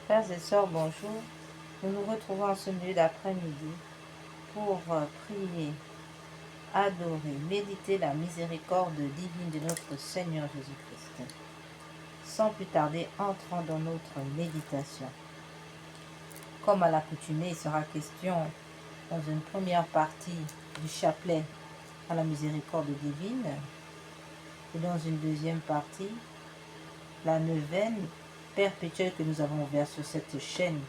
Frères et sœurs, bonjour. Nous nous retrouvons en ce milieu d'après-midi pour prier, adorer, méditer la miséricorde divine de notre Seigneur Jésus-Christ. Sans plus tarder, entrons dans notre méditation. Comme à l'accoutumée, il sera question dans une première partie du chapelet à la miséricorde divine et dans une deuxième partie, la neuvaine perpétuelle que nous avons ouverte sur cette chaîne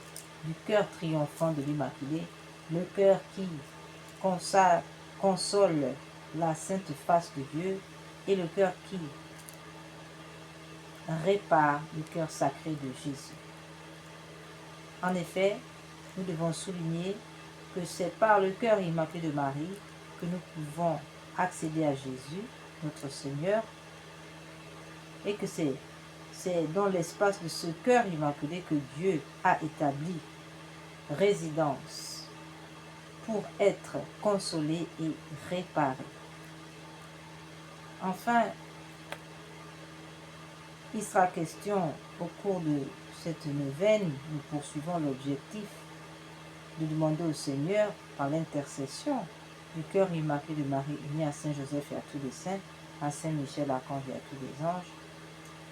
du cœur triomphant de l'Immaculée, le cœur qui console la sainte face de Dieu et le cœur qui répare le cœur sacré de Jésus. En effet, nous devons souligner que c'est par le cœur immaculé de Marie que nous pouvons accéder à Jésus, notre Seigneur, et que c'est dans l'espace de ce cœur immaculé que Dieu a établi résidence pour être consolé et réparé. Enfin, il sera question au cours de cette neuvaine, nous poursuivons l'objectif de demander au Seigneur, par l'intercession du cœur immaculé de Marie, unie à Saint Joseph et à tous les saints, à Saint Michel Archange et à tous les anges,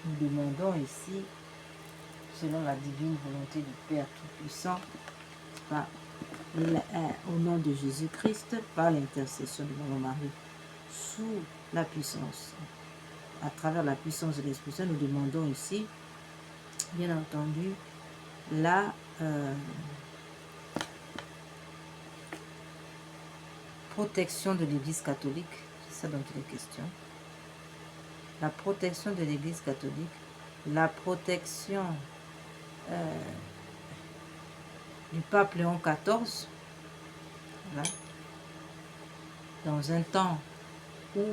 nous demandons ici, selon la divine volonté du Père Tout-Puissant, au nom de Jésus-Christ, par l'intercession de Maman Marie, sous la puissance, à travers la puissance de l'Esprit Saint, nous demandons ici, bien entendu, la protection de l'Église catholique, c'est ça dont il est question. La protection de l'Église catholique, la protection du pape Léon XIV, voilà, dans un temps où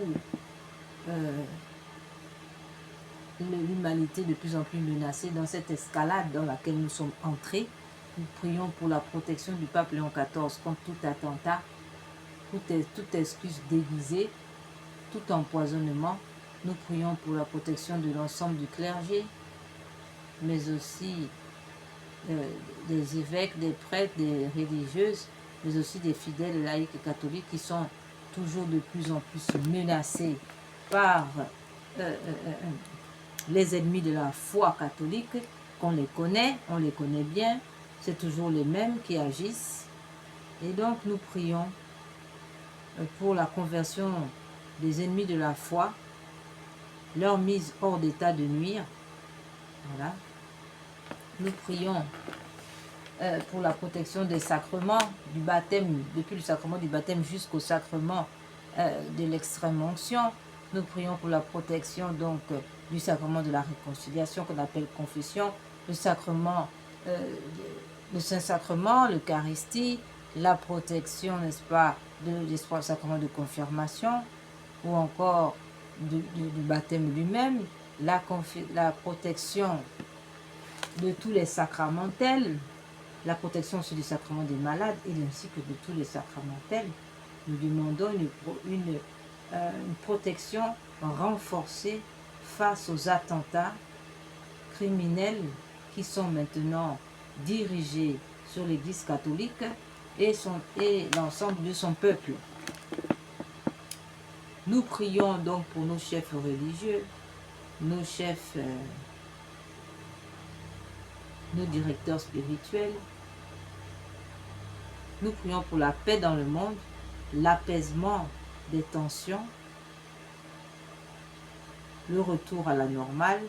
l'humanité de plus en plus menacée, dans cette escalade dans laquelle nous sommes entrés, nous prions pour la protection du pape Léon XIV contre tout attentat, toute excuse déguisée, tout empoisonnement. Nous prions pour la protection de l'ensemble du clergé, mais aussi des évêques, des prêtres, des religieuses, mais aussi des fidèles laïcs et catholiques qui sont toujours de plus en plus menacés par les ennemis de la foi catholique, qu'on les connaît, on les connaît bien, c'est toujours les mêmes qui agissent. Et donc nous prions pour la conversion des ennemis de la foi, leur mise hors d'état de nuire. Voilà. Nous prions pour la protection des sacrements du baptême, depuis le sacrement du baptême jusqu'au sacrement de l'extrême onction. Nous prions pour la protection donc du sacrement de la réconciliation qu'on appelle confession, le sacrement, le Saint-Sacrement, l'Eucharistie, la protection, n'est-ce pas, du sacrement de confirmation ou encore du baptême lui-même, la protection de tous les sacramentels, la protection aussi du sacrement des malades et ainsi que de tous les sacramentels. Nous demandons une protection renforcée face aux attentats criminels qui sont maintenant dirigés sur l'Église catholique et l'ensemble de son peuple. Nous prions donc pour nos chefs religieux, nos chefs, nos directeurs spirituels. Nous prions pour la paix dans le monde, l'apaisement des tensions, le retour à la normale.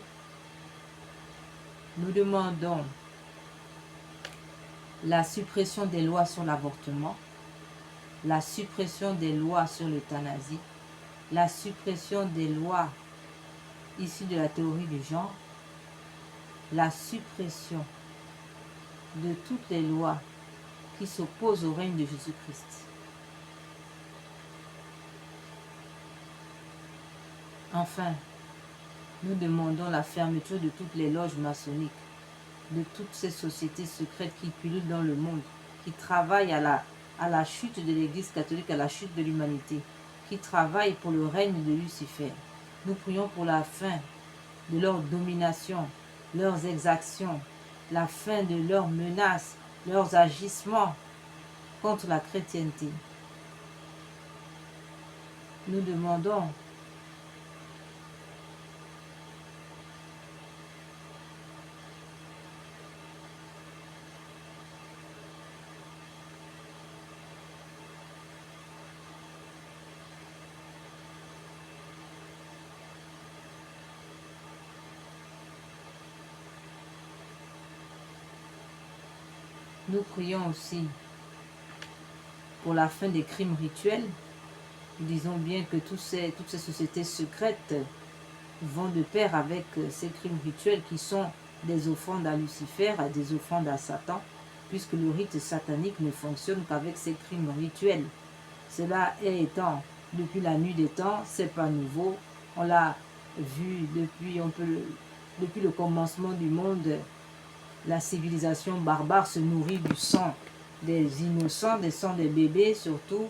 Nous demandons la suppression des lois sur l'avortement, la suppression des lois sur l'euthanasie, la suppression des lois issues de la théorie du genre, la suppression de toutes les lois qui s'opposent au règne de Jésus-Christ. Enfin, nous demandons la fermeture de toutes les loges maçonniques, de toutes ces sociétés secrètes qui pullulent dans le monde, qui travaillent à la chute de l'Église catholique, à la chute de l'humanité, qui travaillent pour le règne de Lucifer. Nous prions pour la fin de leur domination, leurs exactions, la fin de leurs menaces, leurs agissements contre la chrétienté. Nous demandons Nous prions aussi pour la fin des crimes rituels. Nous disons bien que toutes ces sociétés secrètes vont de pair avec ces crimes rituels qui sont des offrandes à Lucifer, des offrandes à Satan, puisque le rite satanique ne fonctionne qu'avec ces crimes rituels. Cela est étant depuis la nuit des temps, c'est pas nouveau. On l'a vu depuis le commencement du monde. La civilisation barbare se nourrit du sang des innocents, des sangs des bébés surtout,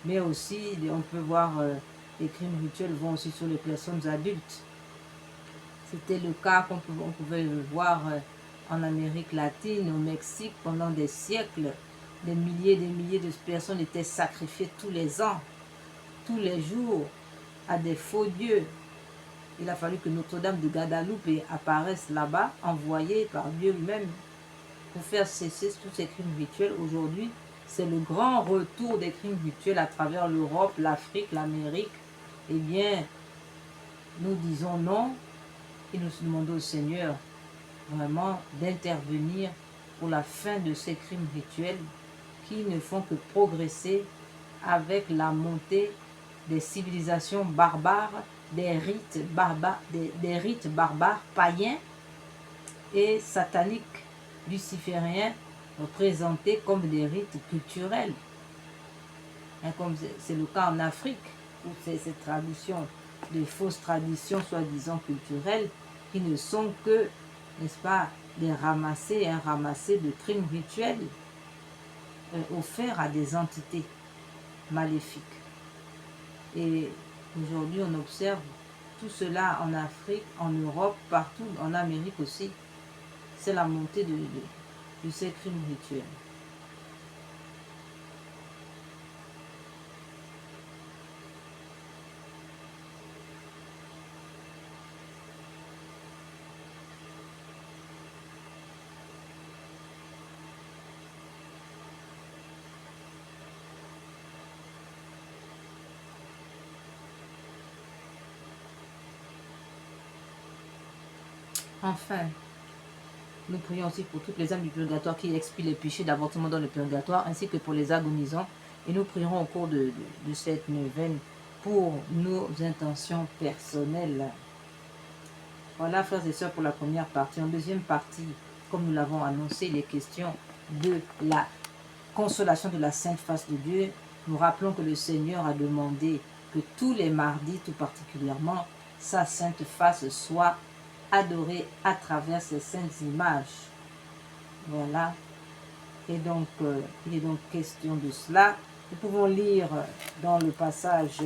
mais aussi on peut voir les crimes rituels vont aussi sur les personnes adultes. C'était le cas qu'on pouvait le voir en Amérique latine, au Mexique, pendant des siècles. Des milliers de personnes étaient sacrifiées tous les ans, tous les jours, à des faux dieux. Il a fallu que Notre-Dame de Guadeloupe apparaisse là-bas, envoyée par Dieu lui-même, pour faire cesser tous ces crimes rituels. Aujourd'hui, c'est le grand retour des crimes rituels à travers l'Europe, l'Afrique, l'Amérique. Eh bien, nous disons non et nous demandons au Seigneur vraiment d'intervenir pour la fin de ces crimes rituels qui ne font que progresser avec la montée des civilisations barbares, des rites barbares païens et sataniques lucifériens représentés comme des rites culturels. Comme c'est le cas en Afrique, où ces traditions, des fausses traditions soi-disant culturelles, qui ne sont que, n'est-ce pas, un ramassé de crimes rituels offerts à des entités maléfiques. Et aujourd'hui, on observe tout cela en Afrique, en Europe, partout, en Amérique aussi. C'est la montée de ces crimes rituels. Enfin, nous prions aussi pour toutes les âmes du purgatoire qui expient les péchés d'avortement dans le purgatoire, ainsi que pour les agonisants. Et nous prierons au cours de cette neuvaine pour nos intentions personnelles. Voilà, frères et sœurs, pour la première partie. En deuxième partie, comme nous l'avons annoncé, il est question de la consolation de la sainte face de Dieu. Nous rappelons que le Seigneur a demandé que tous les mardis, tout particulièrement, sa sainte face soit adorée à travers ces saintes images. Voilà. Et donc, il est donc question de cela. Nous pouvons lire dans le passage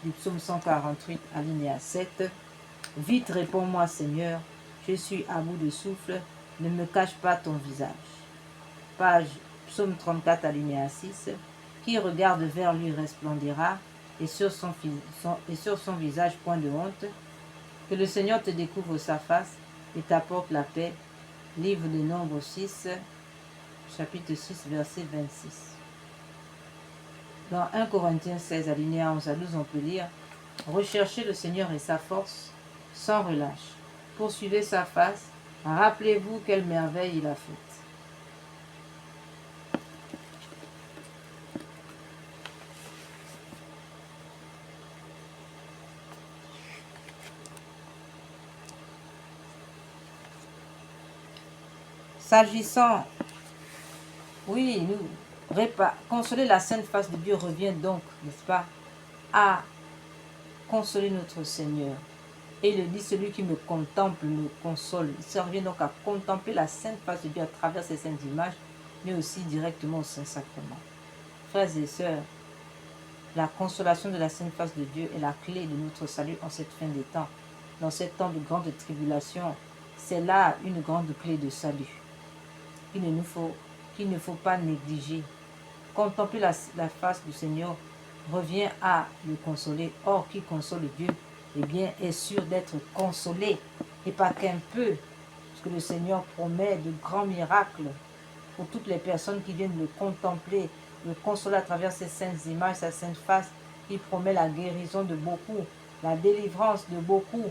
du psaume 148, alinéa 7. « Vite réponds-moi, Seigneur, je suis à bout de souffle, ne me cache pas ton visage. » Page psaume 34, alinéa 6. « Qui regarde vers lui resplendira, et sur son visage point de honte. Que le Seigneur te découvre sa face et t'apporte la paix. » Livre de Nombre 6, chapitre 6, verset 26. Dans 1 Corinthiens 16, alinéa 11 à 12, on peut lire « Recherchez le Seigneur et sa force sans relâche. Poursuivez sa face. Rappelez-vous quelle merveille il a faite. » S'agissant, oui, consoler la sainte face de Dieu revient donc, n'est-ce pas, à consoler notre Seigneur. Et il dit, celui qui me contemple me console. Ça revient donc à contempler la sainte face de Dieu à travers ces saintes images, mais aussi directement au Saint-Sacrement. Frères et sœurs, la consolation de la sainte face de Dieu est la clé de notre salut en cette fin des temps. Dans ces temps de grande tribulation, c'est là une grande clé de salut. qu'il ne faut pas négliger. Contempler la face du Seigneur revient à le consoler. Or, qui console Dieu, eh bien, est sûr d'être consolé, et pas qu'un peu, parce que le Seigneur promet de grands miracles pour toutes les personnes qui viennent le contempler, le consoler à travers ses saintes images, sa sainte face. Il promet la guérison de beaucoup, la délivrance de beaucoup,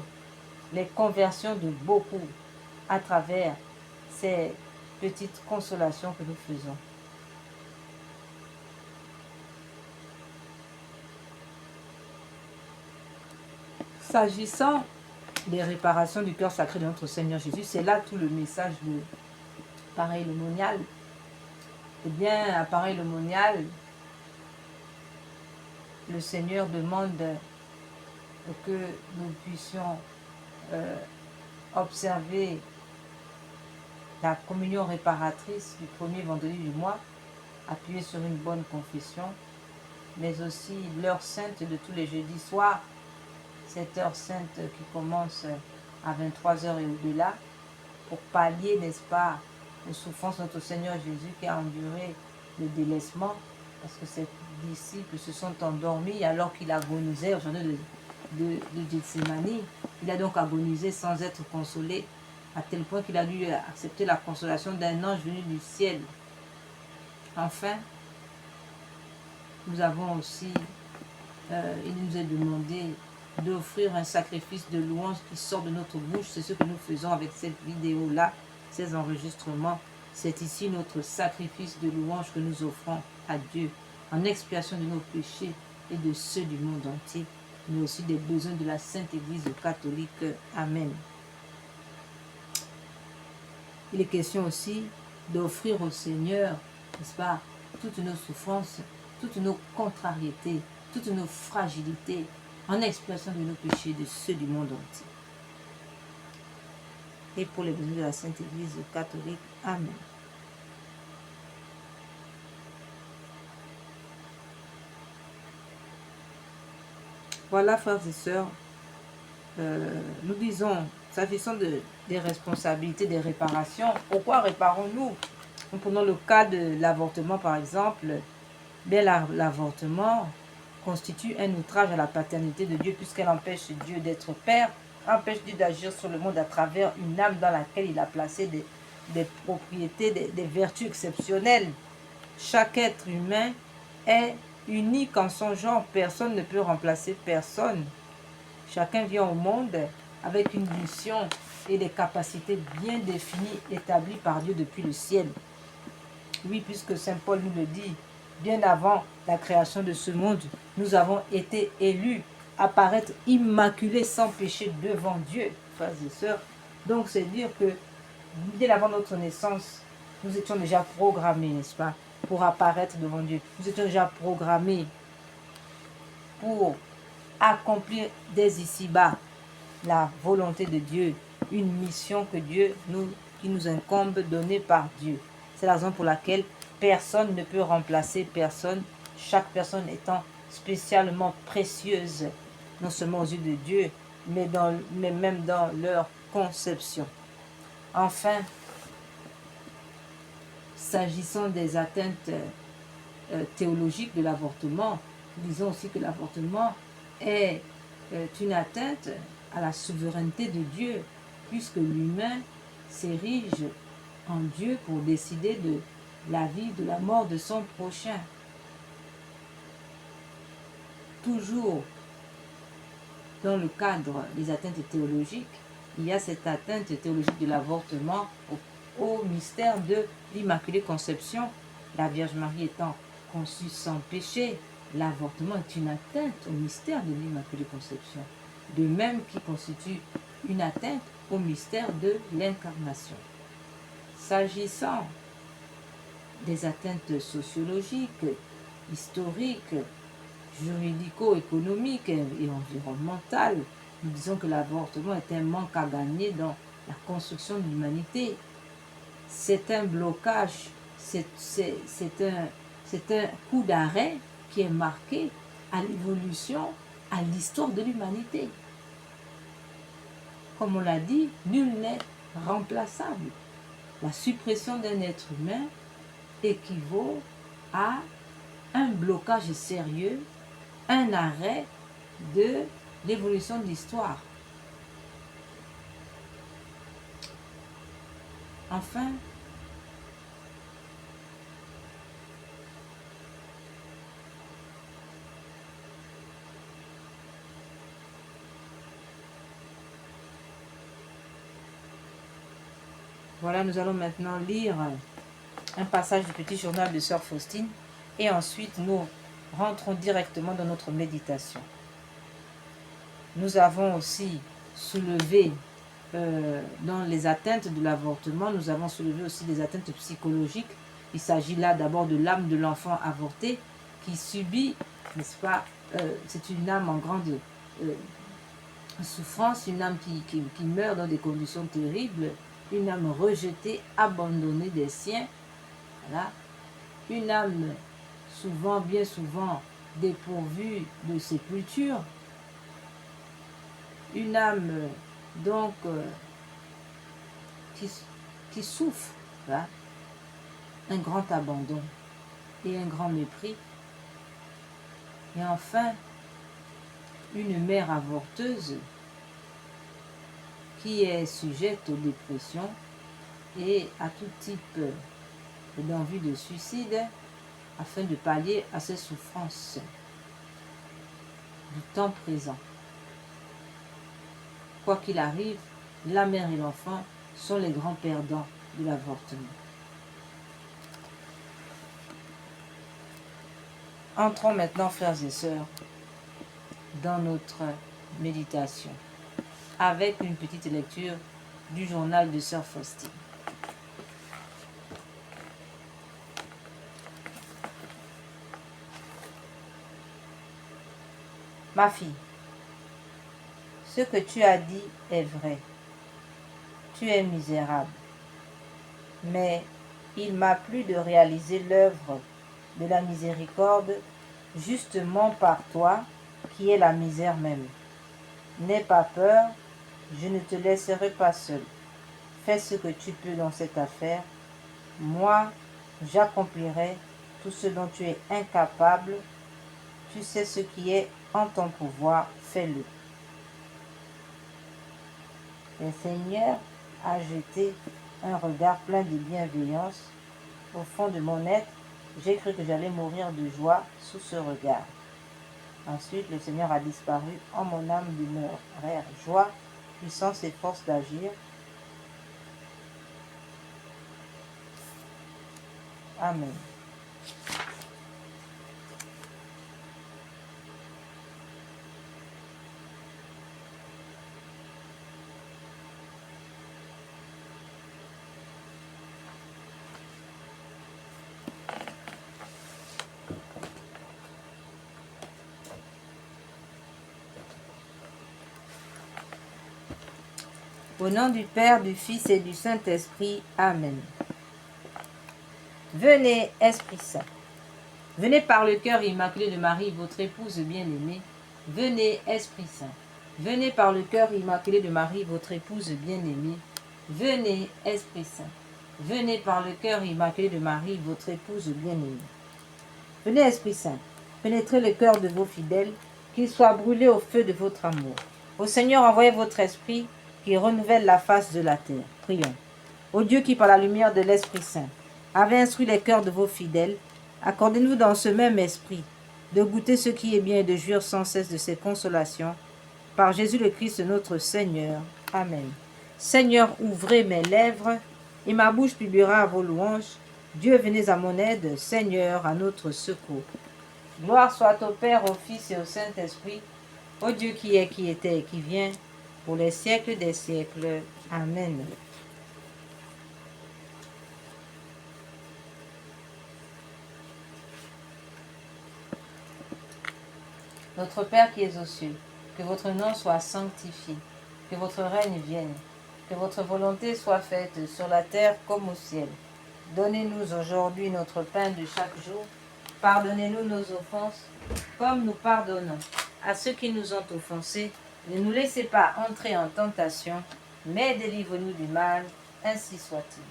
les conversions de beaucoup, à travers ces petites consolations que nous faisons. S'agissant des réparations du cœur sacré de notre Seigneur Jésus, c'est là tout le message de pareil le monial. Eh bien, à pareil le monial, le Seigneur demande que nous puissions observer la communion réparatrice du premier vendredi du mois, appuyée sur une bonne confession, mais aussi l'heure sainte de tous les jeudis soirs, cette heure sainte qui commence à 23h et au-delà, pour pallier, n'est-ce pas, aux souffrances de notre Seigneur Jésus qui a enduré le délaissement, parce que ses disciples se sont endormis alors qu'il agonisait au jardin de Gethsémani. Il a donc agonisé sans être consolé, à tel point qu'il a dû accepter la consolation d'un ange venu du ciel. Enfin, nous avons aussi, il nous est demandé d'offrir un sacrifice de louange qui sort de notre bouche. C'est ce que nous faisons avec cette vidéo-là, ces enregistrements. C'est ici notre sacrifice de louange que nous offrons à Dieu, en expiation de nos péchés et de ceux du monde entier, mais aussi des besoins de la Sainte Église catholique. Amen. Il est question aussi d'offrir au Seigneur, n'est-ce pas, toutes nos souffrances, toutes nos contrariétés, toutes nos fragilités, en expiation de nos péchés, de ceux du monde entier. Et pour les besoins de la Sainte Église catholique. Amen. Voilà, frères et sœurs, nous disons, s'agissant des responsabilités, des réparations, pourquoi réparons-nous? Nous prenons le cas de l'avortement, par exemple. Bien, l'avortement constitue un outrage à la paternité de Dieu, puisqu'elle empêche Dieu d'être Père, empêche Dieu d'agir sur le monde à travers une âme dans laquelle il a placé des propriétés, des vertus exceptionnelles. Chaque être humain est unique en son genre. Personne ne peut remplacer personne. Chacun vient au monde avec une mission et des capacités bien définies, établies par Dieu depuis le ciel. Oui, puisque Saint Paul nous le dit, bien avant la création de ce monde, nous avons été élus à paraître immaculés sans péché devant Dieu, frères et sœurs. Donc, c'est dire que bien avant notre naissance, nous étions déjà programmés, n'est-ce pas, pour apparaître devant Dieu. Nous étions déjà programmés pour accomplir dès ici-bas la volonté de Dieu, une mission qui nous incombe, donnée par Dieu. C'est la raison pour laquelle personne ne peut remplacer personne, chaque personne étant spécialement précieuse, non seulement aux yeux de Dieu, mais même dans leur conception. Enfin, s'agissant des atteintes théologiques de l'avortement, disons aussi que l'avortement est une atteinte à la souveraineté de Dieu, puisque l'humain s'érige en Dieu pour décider de la vie, de la mort de son prochain. Toujours dans le cadre des atteintes théologiques, il y a cette atteinte théologique de l'avortement au mystère de l'Immaculée Conception. La Vierge Marie étant conçue sans péché, l'avortement est une atteinte au mystère de l'Immaculée Conception, de même qu'il constitue une atteinte au mystère de l'incarnation. S'agissant des atteintes sociologiques, historiques, juridico-économiques et environnementales, nous disons que l'avortement est un manque à gagner dans la construction de l'humanité. C'est un blocage, c'est un coup d'arrêt qui est marqué à l'évolution, à l'histoire de l'humanité. Comme on l'a dit, nul n'est remplaçable. la suppression d'un être humain équivaut à un blocage sérieux, un arrêt de l'évolution de l'histoire. Enfin, voilà, nous allons maintenant lire un passage du petit journal de Sœur Faustine et ensuite nous rentrons directement dans notre méditation. Nous avons aussi soulevé dans les atteintes de l'avortement, nous avons soulevé aussi des atteintes psychologiques. Il s'agit là d'abord de l'âme de l'enfant avorté qui subit, n'est-ce pas, c'est une âme en grande souffrance, une âme qui meurt dans des conditions terribles, une âme rejetée, abandonnée des siens, voilà. Une âme souvent, bien souvent, dépourvue de sépulture, une âme donc qui souffre, voilà. Un grand abandon et un grand mépris. Et enfin, une mère avorteuse qui est sujette aux dépressions et à tout type d'envie de suicide afin de pallier à ces souffrances du temps présent. Quoi qu'il arrive, la mère et l'enfant sont les grands perdants de l'avortement. Entrons maintenant, frères et sœurs, dans notre méditation avec une petite lecture du journal de Sœur Faustine. Ma fille, ce que tu as dit est vrai. Tu es misérable. Mais il m'a plu de réaliser l'œuvre de la miséricorde justement par toi, qui es la misère même. N'aie pas peur, je ne te laisserai pas seul. Fais ce que tu peux dans cette affaire. Moi, j'accomplirai tout ce dont tu es incapable. Tu sais ce qui est en ton pouvoir, fais-le. Le Seigneur a jeté un regard plein de bienveillance au fond de mon être. J'ai cru que j'allais mourir de joie sous ce regard. Ensuite, le Seigneur a disparu. En mon âme demeurèrent joie, puissance et force d'agir. Amen. Au nom du Père, du Fils et du Saint-Esprit. Amen. Venez, Esprit Saint. Venez par le cœur immaculé de Marie, votre épouse bien-aimée. Venez, Esprit Saint. Venez par le cœur immaculé de Marie, votre épouse bien-aimée. Venez, Esprit Saint. Venez par le cœur immaculé de Marie, votre épouse bien-aimée. Venez, Esprit Saint. Pénétrez le cœur de vos fidèles, qu'ils soient brûlés au feu de votre amour. Au Seigneur, envoyez votre esprit qui renouvelle la face de la terre. Prions. Ô Dieu qui, par la lumière de l'Esprit Saint, avez instruit les cœurs de vos fidèles, accordez-nous dans ce même esprit de goûter ce qui est bien et de jouir sans cesse de ses consolations. Par Jésus le Christ notre Seigneur. Amen. Seigneur, ouvrez mes lèvres, et ma bouche publiera vos louanges. Dieu, venez à mon aide, Seigneur, à notre secours. Gloire soit au Père, au Fils et au Saint-Esprit, au Dieu qui est, qui était et qui vient, pour les siècles des siècles. Amen. Notre Père qui es aux cieux, que votre nom soit sanctifié, que votre règne vienne, que votre volonté soit faite sur la terre comme au ciel. Donnez-nous aujourd'hui notre pain de chaque jour. Pardonnez-nous nos offenses, comme nous pardonnons à ceux qui nous ont offensés. Ne nous laissez pas entrer en tentation, mais délivre-nous du mal, ainsi soit-il.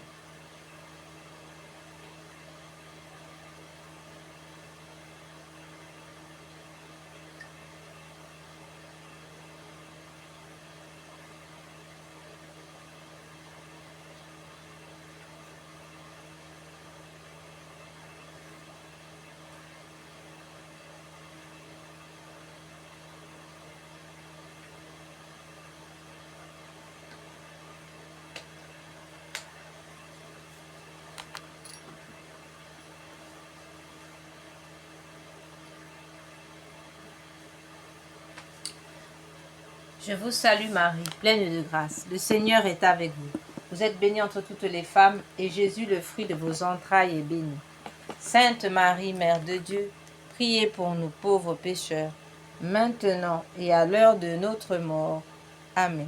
Je vous salue Marie, pleine de grâce. Le Seigneur est avec vous. Vous êtes bénie entre toutes les femmes, et Jésus, le fruit de vos entrailles, est béni. Sainte Marie, Mère de Dieu, priez pour nous pauvres pécheurs, maintenant et à l'heure de notre mort. Amen.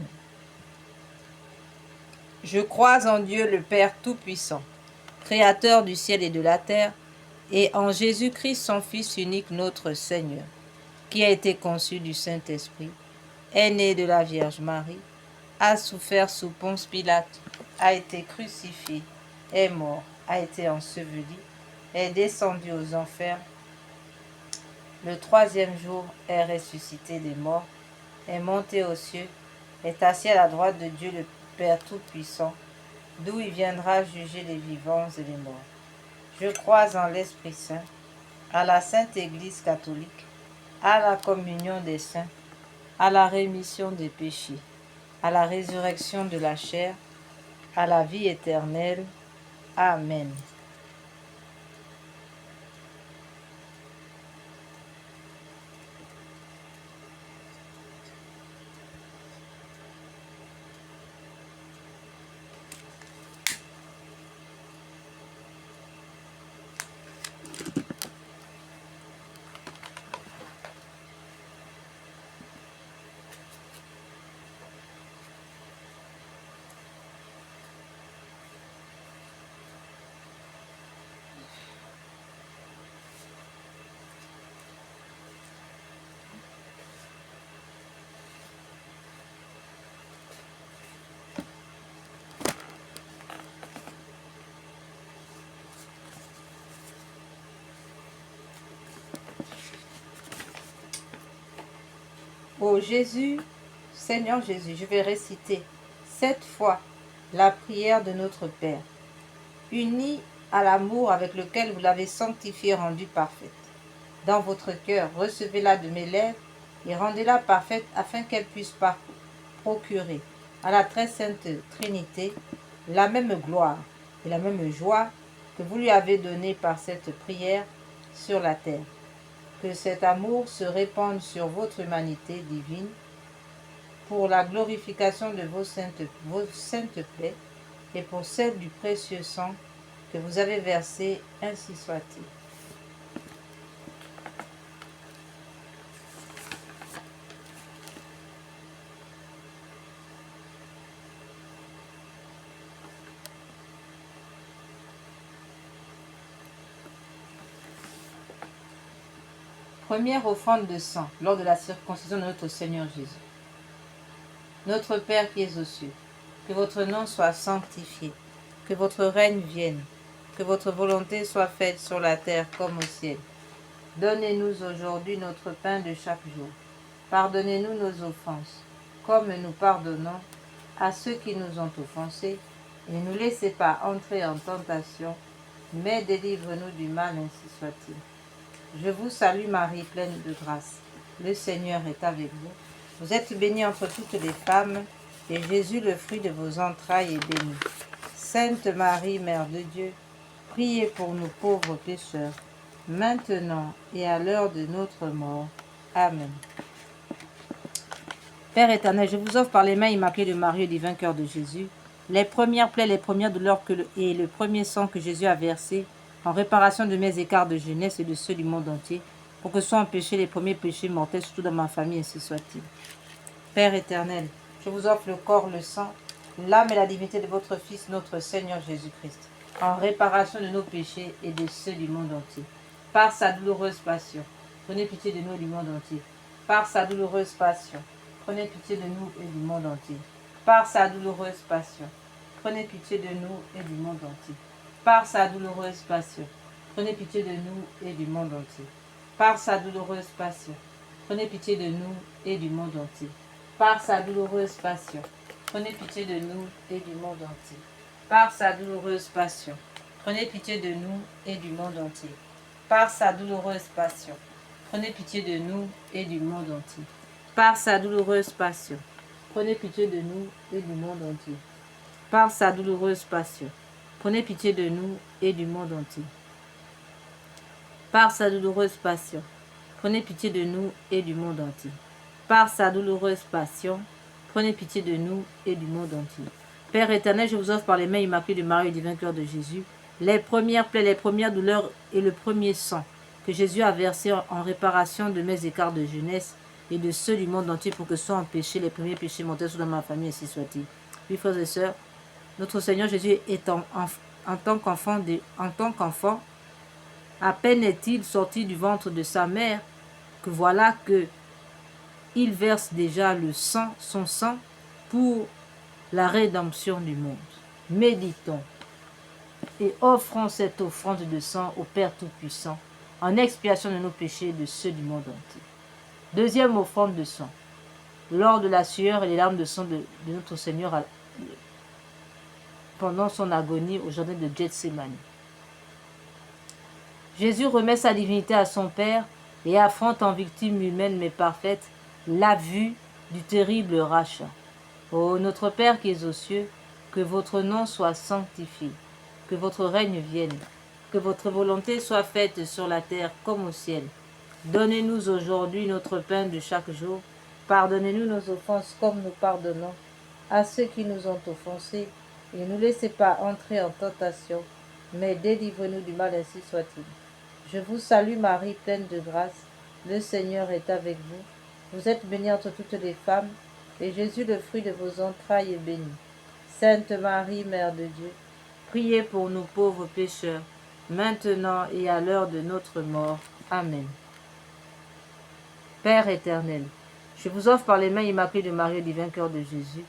Je crois en Dieu le Père Tout-Puissant, Créateur du ciel et de la terre, et en Jésus-Christ, son Fils unique, notre Seigneur, qui a été conçu du Saint-Esprit, est né de la Vierge Marie, a souffert sous Ponce Pilate, a été crucifié, est mort, a été enseveli, est descendu aux enfers, le troisième jour est ressuscité des morts, est monté aux cieux, est assis à la droite de Dieu le Père Tout-Puissant, d'où il viendra juger les vivants et les morts. Je crois en l'Esprit Saint, à la Sainte Église catholique, à la communion des saints, à la rémission des péchés, à la résurrection de la chair, à la vie éternelle. Amen. Ô Jésus, Seigneur Jésus, je vais réciter 7 fois la prière de notre Père, unie à l'amour avec lequel vous l'avez sanctifiée et rendue parfaite. Dans votre cœur, recevez-la de mes lèvres et rendez-la parfaite afin qu'elle puisse procurer à la très sainte Trinité la même gloire et la même joie que vous lui avez donnée par cette prière sur la terre. Que cet amour se répande sur votre humanité divine pour la glorification de vos saintes plaies et pour celle du précieux sang que vous avez versé, ainsi soit-il. Première offrande de sang lors de la circoncision de notre Seigneur Jésus. Notre Père qui es aux cieux, que votre nom soit sanctifié, que votre règne vienne, que votre volonté soit faite sur la terre comme au ciel. Donnez-nous aujourd'hui notre pain de chaque jour. Pardonnez-nous nos offenses, comme nous pardonnons à ceux qui nous ont offensés, et ne nous laissez pas entrer en tentation, mais délivre-nous du mal, ainsi soit-il. Je vous salue Marie, pleine de grâce. Le Seigneur est avec vous. Vous êtes bénie entre toutes les femmes, et Jésus, le fruit de vos entrailles, est béni. Sainte Marie, Mère de Dieu, priez pour nous pauvres pécheurs, maintenant et à l'heure de notre mort. Amen. Père éternel, je vous offre par les mains immaculées de Marie et du divin cœur de Jésus, les premières plaies, les premières douleurs et le premier sang que Jésus a versé en réparation de mes écarts de jeunesse et de ceux du monde entier, pour que soient empêchés les premiers péchés mortels, surtout dans ma famille, ainsi soit-il. Père éternel, je vous offre le corps, le sang, l'âme et la divinité de votre Fils, notre Seigneur Jésus-Christ, en réparation de nos péchés et de ceux du monde entier. Par sa douloureuse passion, prenez pitié de nous et du monde entier. Par sa douloureuse passion, prenez pitié de nous et du monde entier. Par sa douloureuse passion, prenez pitié de nous et du monde entier. Par sa douloureuse passion, prenez pitié de nous et du monde entier. Par sa douloureuse passion, prenez pitié de nous et du monde entier. Par sa douloureuse passion, prenez pitié de nous et du monde entier. Par sa douloureuse passion, prenez pitié de nous et du monde entier. Par sa douloureuse passion, prenez pitié de nous et du monde entier. Par sa douloureuse passion, prenez pitié de nous et du monde entier. Par sa douloureuse passion, prenez pitié de nous et du monde entier. Par sa douloureuse passion, prenez pitié de nous et du monde entier. par sa douloureuse passion, prenez pitié de nous et du monde entier. Père éternel, je vous offre par les mains immaculées de Marie et du divin cœur de Jésus, les premières plaies, les premières douleurs et le premier sang que Jésus a versé en réparation de mes écarts de jeunesse et de ceux du monde entier pour que soient empêchés les premiers péchés mortels dans ma famille, ainsi soit-il. Oui, frères et sœurs, notre Seigneur Jésus est en tant qu'enfant, à peine est-il sorti du ventre de sa mère, que voilà que il verse déjà son sang pour la rédemption du monde. Méditons et offrons cette offrande de sang au Père Tout-Puissant en expiation de nos péchés et de ceux du monde entier. Deuxième offrande de sang. Lors de la sueur et les larmes de sang de notre Seigneur pendant son agonie au jardin de Gethsémani. Jésus remet sa divinité à son Père et affronte en victime humaine mais parfaite la vue du terrible rachat. Ô notre Père qui es aux cieux, que votre nom soit sanctifié, que votre règne vienne, que votre volonté soit faite sur la terre comme au ciel. Donnez-nous aujourd'hui notre pain de chaque jour. Pardonnez-nous nos offenses comme nous pardonnons à ceux qui nous ont offensés. Et ne nous laissez pas entrer en tentation, mais délivrez-nous du mal, ainsi soit-il. Je vous salue Marie, pleine de grâce. Le Seigneur est avec vous. Vous êtes bénie entre toutes les femmes, et Jésus, le fruit de vos entrailles, est béni. Sainte Marie, Mère de Dieu, priez pour nous pauvres pécheurs, maintenant et à l'heure de notre mort. Amen. Père éternel, je vous offre par les mains immaculées de Marie, au divin cœur de Jésus,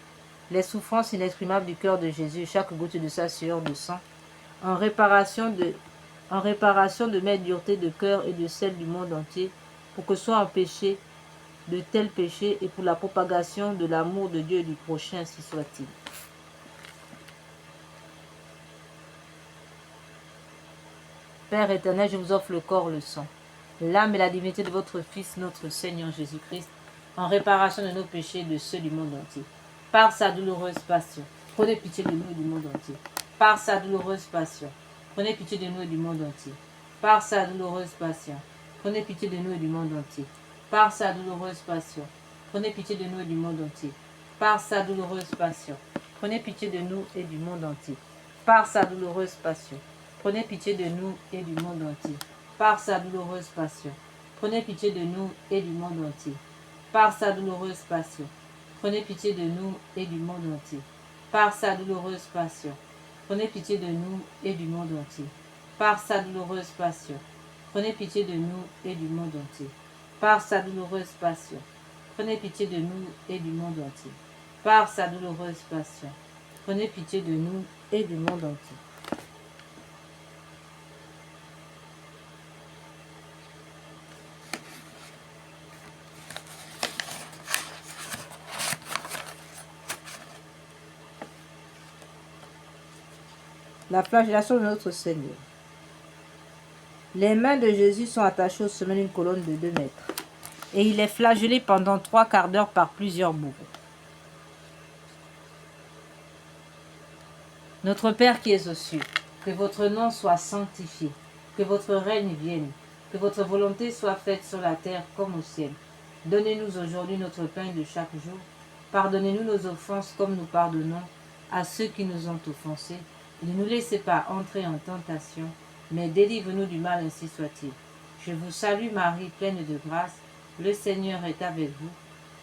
les souffrances inexprimables du cœur de Jésus, chaque goutte de sa sueur de sang, en réparation de mes duretés de cœur et de celles du monde entier, pour que soient empêchés de tels péchés et pour la propagation de l'amour de Dieu et du prochain, ainsi soit-il. Père éternel, je vous offre le corps, le sang, l'âme et la divinité de votre Fils, notre Seigneur Jésus-Christ, en réparation de nos péchés et de ceux du monde entier. Par sa douloureuse passion, prenez pitié de nous et du monde entier. Par sa douloureuse passion, prenez pitié de nous et du monde entier. Par sa douloureuse passion, prenez pitié de nous et du monde entier. Par sa douloureuse passion, prenez pitié de nous et du monde entier. Par sa douloureuse passion, prenez pitié de nous et du monde entier. Par sa douloureuse passion, prenez pitié de nous et du monde entier. Par sa douloureuse passion, prenez pitié de nous et du monde entier. Par sa douloureuse passion, prenez pitié de nous et du monde entier. Par sa douloureuse passion, prenez pitié de nous et du monde entier. Par sa douloureuse passion, prenez pitié de nous et du monde entier. Par sa douloureuse passion, prenez pitié de nous et du monde entier. Par sa douloureuse passion, prenez pitié de nous et du monde entier. La flagellation de notre Seigneur. Les mains de Jésus sont attachées aux semelles d'une colonne de 2 mètres. Et il est flagellé pendant 3 quarts d'heure par plusieurs bourreaux. Notre Père qui es aux cieux, que votre nom soit sanctifié, que votre règne vienne, que votre volonté soit faite sur la terre comme au ciel. Donnez-nous aujourd'hui notre pain de chaque jour. Pardonnez-nous nos offenses comme nous pardonnons à ceux qui nous ont offensés. Ne nous laissez pas entrer en tentation, mais délivre-nous du mal, ainsi soit-il. Je vous salue Marie, pleine de grâce. Le Seigneur est avec vous.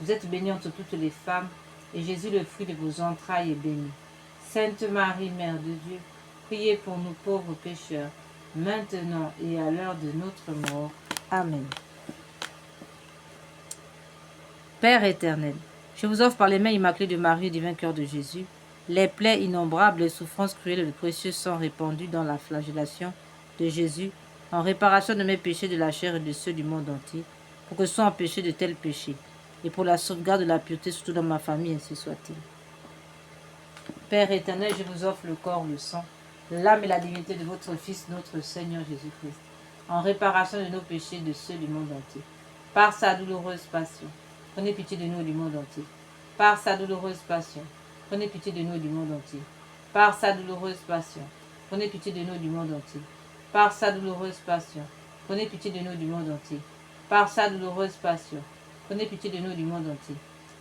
Vous êtes bénie entre toutes les femmes, et Jésus, le fruit de vos entrailles, est béni. Sainte Marie, Mère de Dieu, priez pour nous pauvres pécheurs, maintenant et à l'heure de notre mort. Amen. Père éternel, je vous offre par les mains immaculées de Marie, divin cœur de Jésus, les plaies innombrables, les souffrances cruelles et le précieux sang répandu dans la flagellation de Jésus, en réparation de mes péchés de la chair et de ceux du monde entier, pour que soient empêchés de tels péchés, et pour la sauvegarde de la pureté, surtout dans ma famille, ainsi soit-il. Père éternel, je vous offre le corps, le sang, l'âme et la divinité de votre Fils, notre Seigneur Jésus-Christ, en réparation de nos péchés et de ceux du monde entier. Par sa douloureuse passion, prenez pitié de nous et du monde entier. Par sa douloureuse passion, prenez pitié de nous et du monde entier. Par sa douloureuse passion, prenez pitié de nous et du monde entier. Par sa douloureuse passion, prenez pitié de nous et du monde entier. Par sa douloureuse passion, prenez pitié de nous et du monde entier.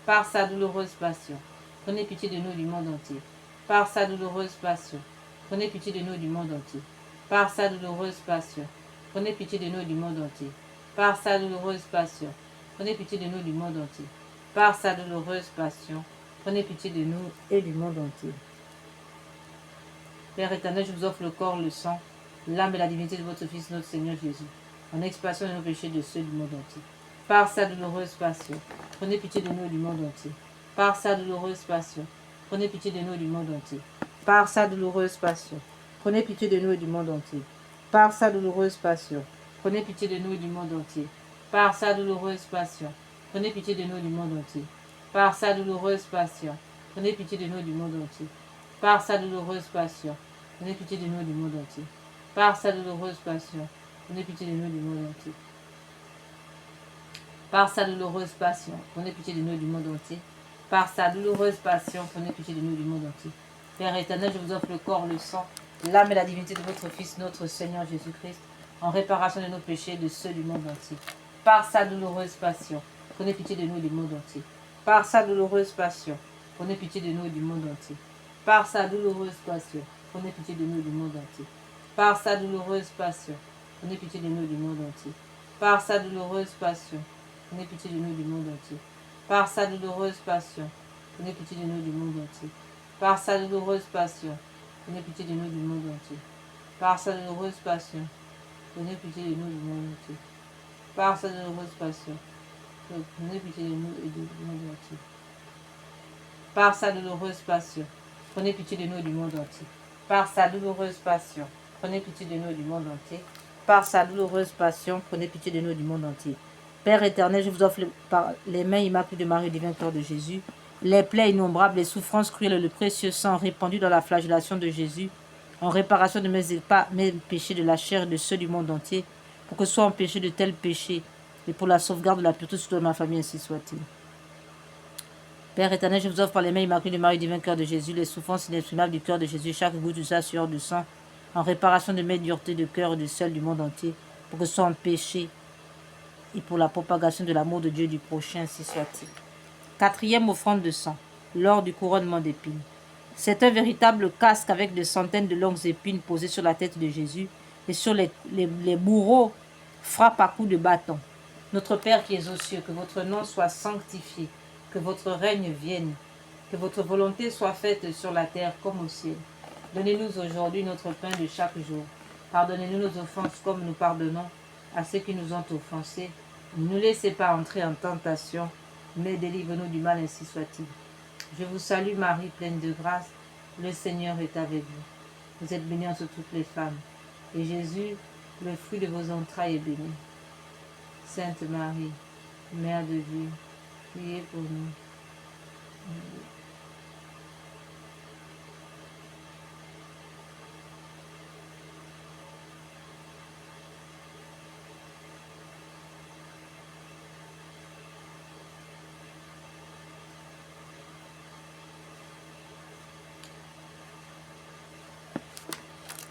Par sa douloureuse passion, prenez pitié de nous et du monde entier. Par sa douloureuse passion, prenez pitié de nous et du monde entier. Par sa douloureuse passion, prenez pitié de nous et du monde entier. Par sa douloureuse passion, prenez pitié de nous et du monde entier. Par sa douloureuse passion, prenez pitié de nous et du monde entier. Père éternel, je vous offre le corps, le sang, l'âme et la divinité de votre Fils, notre Seigneur Jésus, en expiation de nos péchés de ceux du monde entier. Par sa douloureuse passion, prenez pitié de nous et du monde entier. Par sa douloureuse passion, prenez pitié de nous et du monde entier. Par sa douloureuse passion, prenez pitié de nous et du monde entier. Par sa douloureuse passion, prenez pitié de nous et du monde entier. Par sa douloureuse passion, prenez pitié de nous et du monde entier. Par sa douloureuse passion, prenez pitié de nous et du monde entier. Par sa douloureuse passion, prenez pitié de nous et du monde entier. Par sa douloureuse passion, prenez pitié de nous et du monde entier. Par sa douloureuse passion, prenez pitié de nous et du monde entier. Par sa douloureuse passion, prenez pitié de nous et du monde entier. Père éternel, je vous offre le corps, le sang, l'âme et la divinité de votre Fils, notre Seigneur Jésus-Christ, en réparation de nos péchés et de ceux du monde entier. Par sa douloureuse passion, prenez pitié de nous et du monde entier. Par sa douloureuse passion, prenez pitié de nous et du monde entier. Par sa douloureuse passion, prenez pitié de nous et du monde entier. Par sa douloureuse passion, prenez pitié de nous et du monde entier. Par sa douloureuse passion, prenez pitié de nous du monde entier. Par sa douloureuse passion, prenez pitié de nous du monde entier. Par sa douloureuse passion, prenez pitié de nous du monde entier. Par sa douloureuse passion, prenez pitié de nous du monde entier. Par sa douloureuse passion, prenez pitié de nous et du monde entier. Par sa douloureuse passion, prenez pitié de nous du monde entier. Par sa douloureuse passion, prenez pitié de nous du monde entier. Par sa douloureuse passion, prenez pitié de nous du monde entier. Père éternel, je vous offre par les mains immaculées de Marie, divin cœur de Jésus, les plaies innombrables, les souffrances cruelles et le précieux sang répandu dans la flagellation de Jésus, en réparation de mes péchés de la chair et de ceux du monde entier, pour que soit empêché de tels péchés, et pour la sauvegarde de la pureté de ma famille, ainsi soit-il. Père éternel, je vous offre par les mains immaculées de Marie, divin cœur de Jésus, les souffrances inexprimables du cœur de Jésus, chaque goutte de sa sueur de sang, en réparation de mes duretés de cœur et de celles du monde entier, pour que soit empêché et pour la propagation de l'amour de Dieu et du prochain, ainsi soit-il. Quatrième offrande de sang, lors du couronnement d'épines. C'est un véritable casque avec des centaines de longues épines posées sur la tête de Jésus et sur les bourreaux frappent à coups de bâton. Notre Père qui es aux cieux, que votre nom soit sanctifié, que votre règne vienne, que votre volonté soit faite sur la terre comme au ciel. Donnez-nous aujourd'hui notre pain de chaque jour. Pardonnez-nous nos offenses comme nous pardonnons à ceux qui nous ont offensés. Ne nous laissez pas entrer en tentation, mais délivre-nous du mal, ainsi soit-il. Je vous salue Marie, pleine de grâce, le Seigneur est avec vous. Vous êtes bénie entre toutes les femmes, et Jésus, le fruit de vos entrailles, est béni. Sainte Marie, Mère de Dieu, priez pour nous.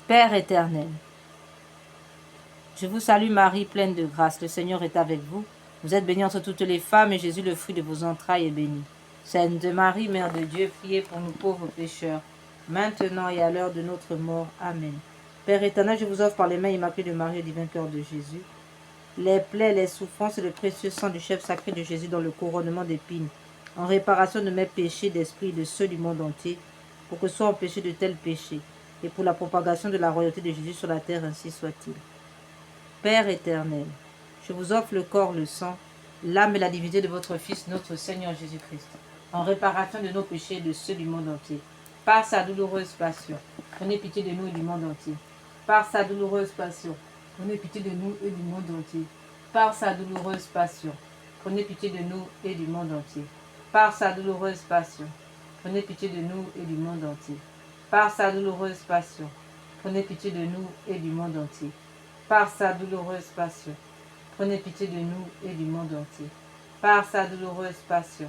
Père éternel, je vous salue Marie, pleine de grâce, le Seigneur est avec vous. Vous êtes bénie entre toutes les femmes, et Jésus, le fruit de vos entrailles, est béni. Sainte Marie, Mère de Dieu, priez pour nous pauvres pécheurs, maintenant et à l'heure de notre mort. Amen. Père éternel, je vous offre par les mains immaculées de Marie, au divin cœur de Jésus, les plaies, les souffrances et le précieux sang du chef sacré de Jésus dans le couronnement d'épines, en réparation de mes péchés d'esprit et de ceux du monde entier, pour que soient empêchés de tels péchés, et pour la propagation de la royauté de Jésus sur la terre, ainsi soit-il. Père éternel, je vous offre le corps, le sang, l'âme et la divinité de votre Fils, notre Seigneur Jésus-Christ, en réparation de nos péchés et de ceux du monde entier. Par sa douloureuse passion, prenez pitié de nous et du monde entier. Par sa douloureuse passion, prenez pitié de nous et du monde entier. Par sa douloureuse passion, prenez pitié de nous et du monde entier. Par sa douloureuse passion, prenez pitié de nous et du monde entier. Par sa douloureuse passion, prenez pitié de nous et du monde entier. Par sa douloureuse passion, prenez pitié de nous et du monde entier. Par sa douloureuse passion,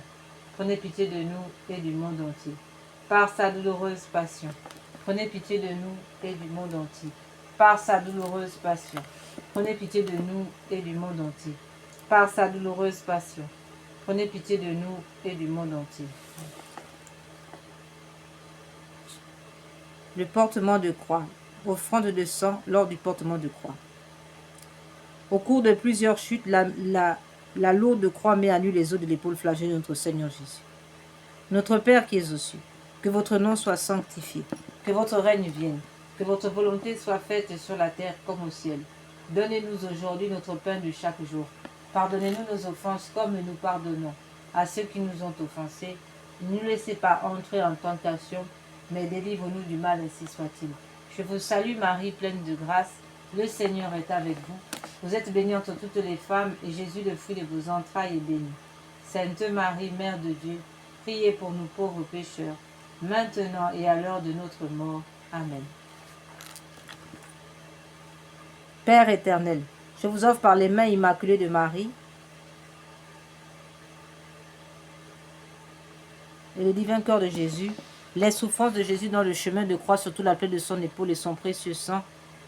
prenez pitié de nous et du monde entier. Par sa douloureuse passion, prenez pitié de nous et du monde entier. Par sa douloureuse passion, prenez pitié de nous et du monde entier. Par sa douloureuse passion, prenez pitié de nous et du monde entier. Le portement de croix, offrande de sang lors du portement de croix. Au cours de plusieurs chutes, la lourde croix met à nu les os de l'épaule flagellée de notre Seigneur Jésus. Notre Père qui es aux cieux, que votre nom soit sanctifié, que votre règne vienne, que votre volonté soit faite sur la terre comme au ciel. Donnez-nous aujourd'hui notre pain de chaque jour. Pardonnez-nous nos offenses comme nous pardonnons à ceux qui nous ont offensés. Ne nous laissez pas entrer en tentation, mais délivre-nous du mal, ainsi soit-il. Je vous salue Marie, pleine de grâce. Le Seigneur est avec vous. Vous êtes bénie entre toutes les femmes, et Jésus, le fruit de vos entrailles, est béni. Sainte Marie, Mère de Dieu, priez pour nous pauvres pécheurs, maintenant et à l'heure de notre mort. Amen. Père éternel, je vous offre par les mains immaculées de Marie et le divin cœur de Jésus, les souffrances de Jésus dans le chemin de croix sur toute la plaie de son épaule et son précieux sang,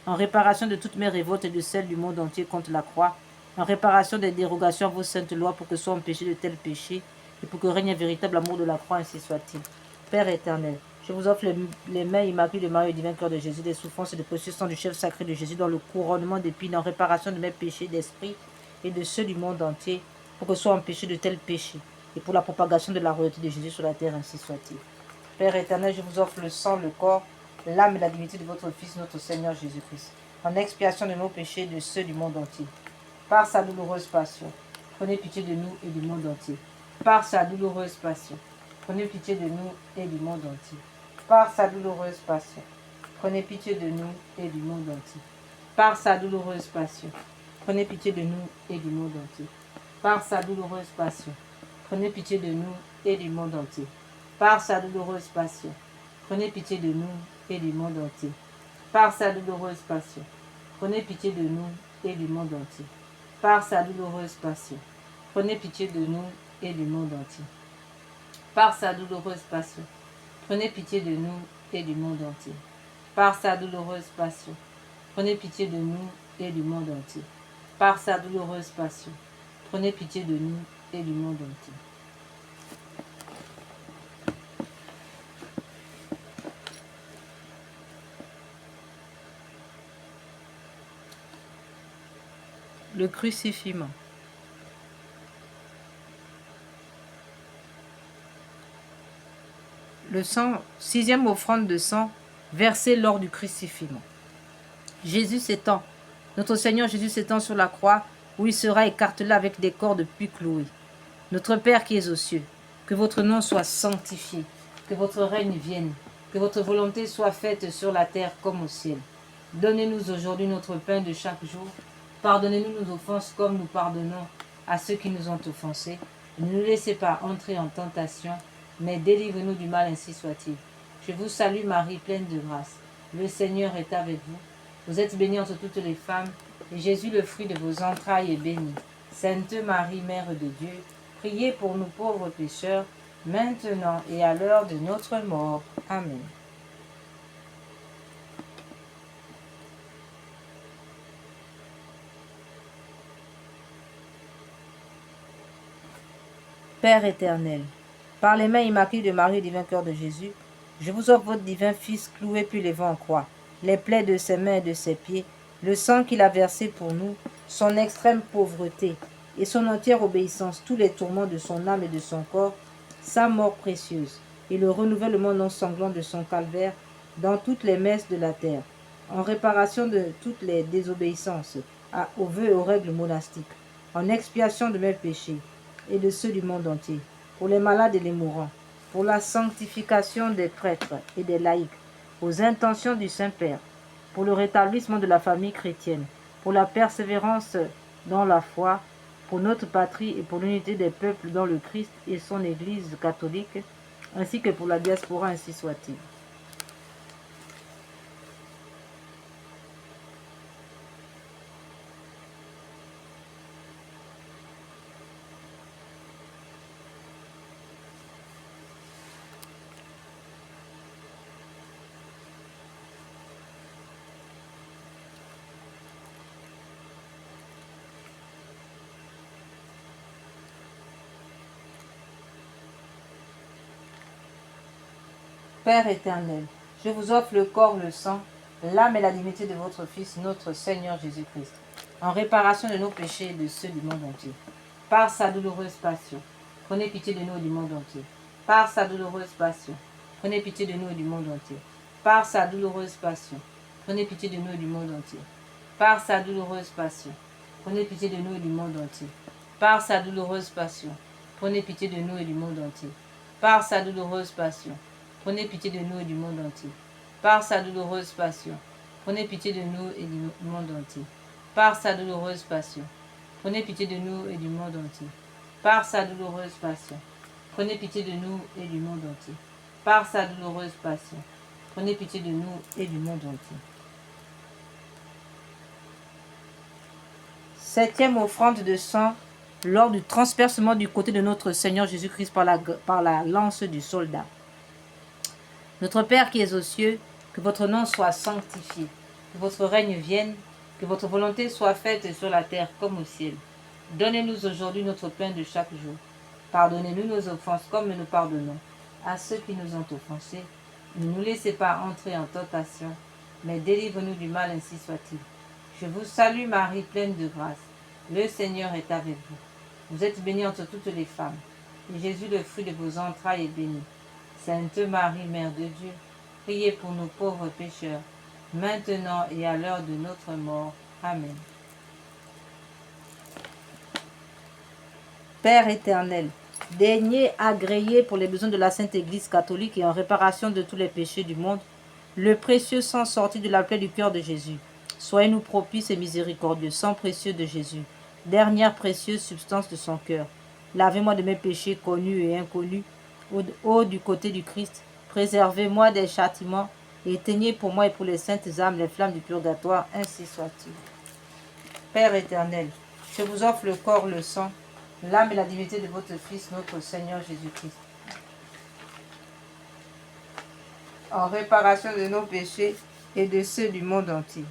en réparation de toutes mes révoltes et de celles du monde entier contre la croix, en réparation des dérogations à vos saintes lois pour que soient empêchés de tels péchés et pour que règne un véritable amour de la croix, ainsi soit-il. Père éternel, je vous offre les mains immaculées de Marie et du divin cœur de Jésus, des souffrances et des précieux sang du chef sacré de Jésus dans le couronnement d'épines, en réparation de mes péchés d'esprit et de ceux du monde entier pour que soient empêchés de tels péchés et pour la propagation de la royauté de Jésus sur la terre, ainsi soit-il. Père éternel, je vous offre le sang, le corps, l'âme et la divinité de votre Fils, notre Seigneur Jésus-Christ, en expiation de nos péchés et de ceux du monde entier. Par sa douloureuse passion, prenez pitié de nous et du monde entier. Par sa douloureuse passion, prenez pitié de nous et du monde entier. Par sa douloureuse passion, prenez pitié de nous et du monde entier. Par sa douloureuse passion, prenez pitié de nous et du monde entier. Par sa douloureuse passion, prenez pitié de nous et du monde entier. Par sa douloureuse passion, prenez pitié de nous et du monde entier. Par sa douloureuse passion, prenez pitié de nous et du monde entier. Par sa douloureuse passion, prenez pitié de nous et du monde entier. Par sa douloureuse passion, prenez pitié de nous et du monde entier. Par sa douloureuse passion, prenez pitié de nous et du monde entier. Par sa douloureuse passion, prenez pitié de nous et du monde entier. Le crucifixion. Le sang, sixième offrande de sang versée lors du crucifixion. Jésus s'étend, notre Seigneur Jésus s'étend sur la croix où il sera écartelé avec des cordes puis clouées. Notre Père qui es aux cieux, que votre nom soit sanctifié, que votre règne vienne, que votre volonté soit faite sur la terre comme au ciel. Donnez-nous aujourd'hui notre pain de chaque jour. Pardonnez-nous nos offenses comme nous pardonnons à ceux qui nous ont offensés. Ne nous laissez pas entrer en tentation, mais délivre-nous du mal, ainsi soit-il. Je vous salue Marie, pleine de grâce. Le Seigneur est avec vous. Vous êtes bénie entre toutes les femmes, et Jésus, le fruit de vos entrailles, est béni. Sainte Marie, Mère de Dieu, priez pour nous pauvres pécheurs, maintenant et à l'heure de notre mort. Amen. Père éternel, par les mains immaculées de Marie, divin cœur de Jésus, je vous offre votre divin Fils cloué puis levé en croix, les plaies de ses mains et de ses pieds, le sang qu'il a versé pour nous, son extrême pauvreté et son entière obéissance, tous les tourments de son âme et de son corps, sa mort précieuse et le renouvellement non sanglant de son calvaire dans toutes les messes de la terre, en réparation de toutes les désobéissances aux vœux et aux règles monastiques, en expiation de mes péchés et de ceux du monde entier, pour les malades et les mourants, pour la sanctification des prêtres et des laïcs, aux intentions du Saint-Père, pour le rétablissement de la famille chrétienne, pour la persévérance dans la foi, pour notre patrie et pour l'unité des peuples dans le Christ et son Église catholique, ainsi que pour la diaspora, ainsi soit-il. Père éternel, je vous offre le corps, le sang, l'âme et la divinité de votre Fils, notre Seigneur Jésus-Christ, en réparation de nos péchés et de ceux du monde entier. Par sa douloureuse passion, prenez pitié de nous et du monde entier. Par sa douloureuse passion, prenez pitié de nous et du monde entier. Par sa douloureuse passion, prenez pitié de nous et du monde entier. Par sa douloureuse passion, prenez pitié de nous et du monde entier. Par sa douloureuse passion, prenez pitié de nous et du monde entier. Par sa douloureuse passion, prenez pitié de nous et du monde entier. Par sa douloureuse passion, prenez pitié de nous et du monde entier. Par sa douloureuse passion, prenez pitié de nous et du monde entier. Par sa douloureuse passion, prenez pitié de nous et du monde entier. Par sa douloureuse passion, prenez pitié de nous et du monde entier. Septième offrande de sang lors du transpercement du côté de notre Seigneur Jésus-Christ par la lance du soldat. Notre Père qui es aux cieux, que votre nom soit sanctifié, que votre règne vienne, que votre volonté soit faite sur la terre comme au ciel. Donnez-nous aujourd'hui notre pain de chaque jour. Pardonnez-nous nos offenses comme nous pardonnons à ceux qui nous ont offensés. Ne nous laissez pas entrer en tentation, mais délivre-nous du mal, ainsi soit-il. Je vous salue Marie, pleine de grâce. Le Seigneur est avec vous. Vous êtes bénie entre toutes les femmes, et Jésus, le fruit de vos entrailles, est béni. Sainte Marie, Mère de Dieu, priez pour nous pauvres pécheurs, maintenant et à l'heure de notre mort. Amen. Père éternel, daignez agréer pour les besoins de la Sainte Église catholique et en réparation de tous les péchés du monde, le précieux sang sorti de la plaie du cœur de Jésus. Soyez-nous propices et miséricordieux, sang précieux de Jésus, dernière précieuse substance de son cœur. Lavez-moi de mes péchés connus et inconnus, au du côté du Christ. Préservez-moi des châtiments et éteignez pour moi et pour les saintes âmes les flammes du purgatoire, ainsi soit-il. Père éternel, je vous offre le corps, le sang, l'âme et la divinité de votre Fils, notre Seigneur Jésus-Christ, en réparation de nos péchés et de ceux du monde entier.